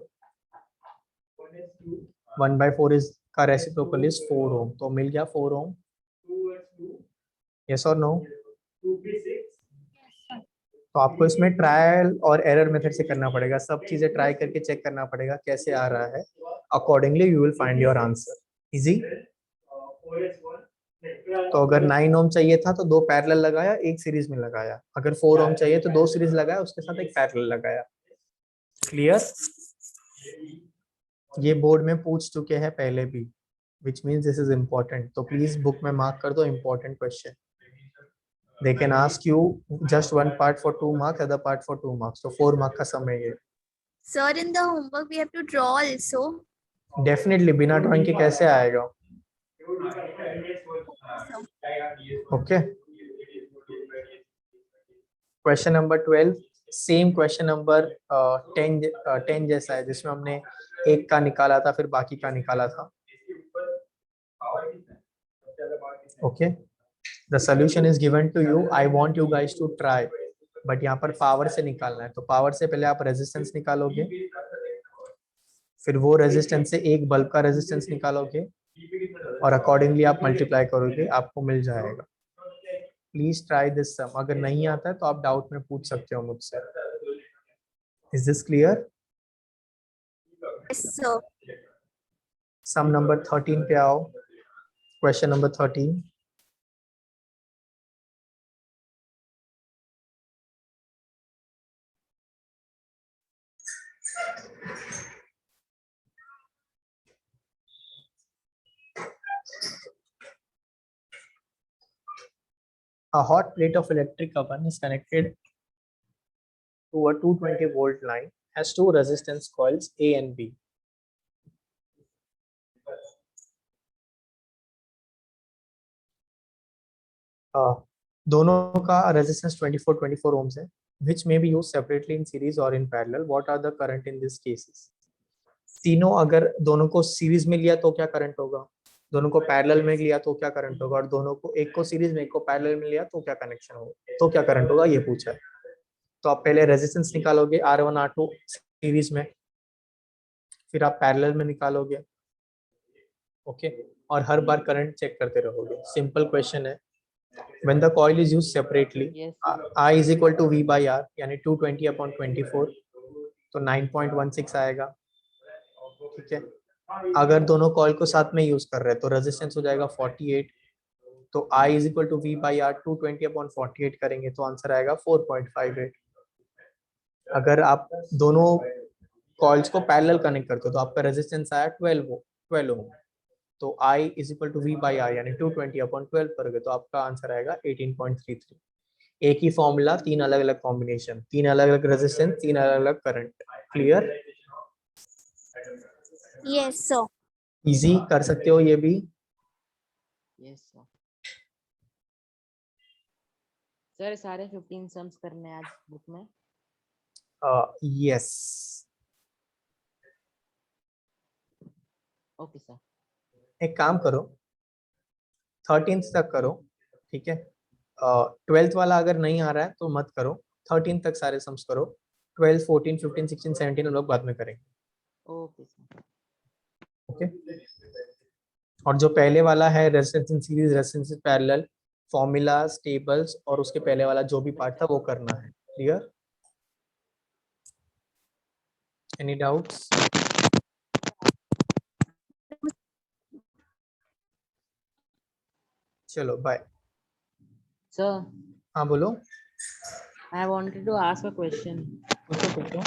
1/4 is का रेसिप्रोकल इज 4 ओम, तो मिल गया 4 ओम. यस और नो? तो आपको इसमें ट्रायल और एरर मेथड से करना पड़ेगा, सब चीजें ट्राई करके चेक करना पड़ेगा कैसे आ रहा है. Accordingly you will find your answer. Easy. तो अगर 9 ओम चाहिए था तो 2 पैरेलल लगाया, एक सीरीज में लगाया. अगर 4 ओम चाहिए तो 2 सीरीज लगाया, उसके साथ एक पैरेलल लगाया. क्लियर? ये बोर्ड में पूछ चुके हैं पहले भी, which means this is important. तो प्लीज बुक में मार्क कर दो important question. They can ask you just one part for 2 marks, other part for 2 marks. So 4 mark का समय ये. Sir, in the homework we have to draw also. Definitely बिना ड्राइंग के कैसे आएगा. Okay. Question number 12 same question number 10 जैसा है, जिसमें हमने एक का निकाला था फिर बाकी का निकाला था. Okay. The solution is given to you. I want you guys to try, but यहाँ पर पावर से निकालना है. तो पावर से पहले आप रेजिस्टेंस निकालोगे, फिर वो रेजिस्टेंस से एक बल्ब का रेजिस्टेंस निकालोगे और अकॉर्डिंगली आप मल्टीप्लाई करोगे, आपको मिल जाएगा. प्लीज ट्राई दिस सम. अगर नहीं आता है तो आप डाउट में पूछ सकते हो मुझसे. Is this clear? Yes, sir. Sum number 13 पे आओ. Question number 13. A hot plate of electric oven is connected to a 220-volt line, has two resistance coils A and B. दोनों का resistance 24 ohms है, which may be used separately in series or in parallel. What are the current in these cases? तीनों अगर दोनों को सीरीज में लिया तो क्या करंट होगा, दोनों को पैरेलल में लिया तो क्या करंट होगा, और दोनों को एक को सीरीज में एक को पैरेलल में लिया तो क्या कनेक्शन होगा, तो क्या करंट होगा, ये पूछा है. तो आप पहले रेजिस्टेंस निकालोगे R1 R2 सीरीज में, फिर आप पैरेलल में निकालोगे. ओके, और हर बार करंट चेक करते रहोगे. सिंपल क्वेश्चन है. When the coil is used separately, Yes. I is equal to V by R, यानी 220/24, तो 9.16 आएगा. ठीक है. अगर दोनों कॉइल को साथ में यूज कर रहे हैं तो रेजिस्टेंस हो जाएगा 48. तो I is equal to V by R, 220/48 करेंगे तो आंसर आएगा 4.58. अगर आप दोनों कॉइल्स को पैरेलल कनेक्ट करते हो तो आपका रेजिस्टेंस आया 12 ओम. तो I is equal to V by R, यानी 220/12 करोगे तो आपका आंसर आएगा 18.33. एक ही फॉर्मूला, तीन अलग अलग कॉम्बिनेशन, तीन अलग अलग रेजिस्टेंस, तीन अलग अलग current. Clear? Yes, sir. Easy कर सकते हो ये भी. Yes, sir. सर सारे 15 सम्स करने हैं आज बुक में. यस. Okay sir. एक काम करो, 13th तक करो. ठीक है. 12th वाला अगर नहीं आ रहा है तो मत करो. 13th तक सारे सम्स करो. 12, 14, 15, 16, 17 हम लोग बाद में करेंगे. Okay sir. ओके. और जो पहले वाला है resistance in series, resistance in parallel, formulas, tables और उसके पहले वाला जो भी पार्ट था वो करना है. क्लियर? Any doubts? चलो बाय. Sir, हाँ बोलो. I wanted to ask a question. पूछो.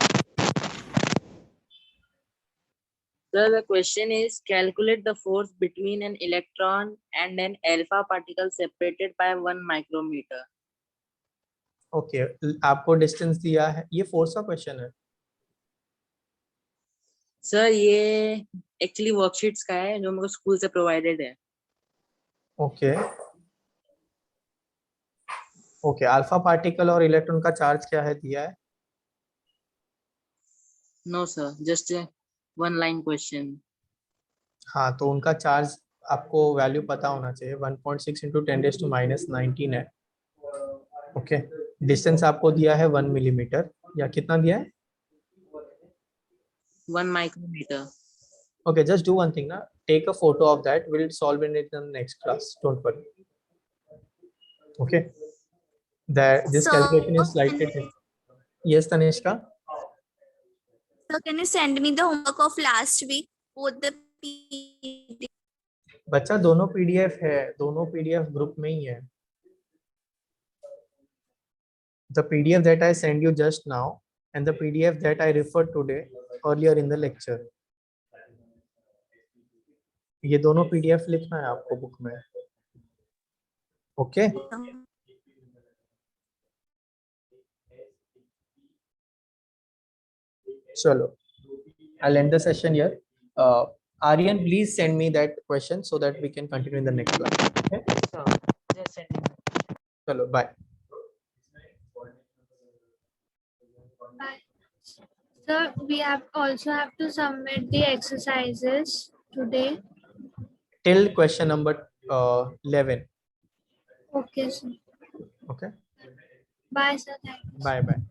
Sir, the question is calculate the force between an electron and an alpha particle separated by 1 micrometer. Okay, आपको डिस्टेंस दिया है, ये फोर्स का क्वेश्चन है. सर ये एक्चुअली वर्कशीट्स का है जो मेरे को स्कूल से प्रोवाइडेड है. ओके. ओके, अल्फा पार्टिकल और इलेक्ट्रॉन का चार्ज क्या है दिया है? No sir, just one line question. हाँ, तो उनका चार्ज आपको वैल्यू पता होना चाहिए. 1.6 × 10⁻19 है. ओके. डिस्टेंस आपको दिया है 1 मिलीमीटर, या कितना दिया है? 1 micrometer. Okay, just do one thing na, take a photo of that. We'll solve it in the next class, don't worry. Okay, that this So, calculation is slightly can- yes Tanishka. So can you send me the homework of last week? Both the PDF. बच्चा दोनों PDF है, दोनों PDF ग्रुप में ही है. The PDF that I send you just now and the PDF that I referred today earlier in the lecture, ये दोनों PDF लिखना है आपको बुक में. ओके. चलो, I'll end the session here. Aryan, please send me that question so that we can continue in the next class. Okay? So just send it. Chalo, bye. Bye. Sir, we also have to submit the exercises today. Till question number 11. Okay, sir. Okay. Bye, sir. Thank you. Bye bye.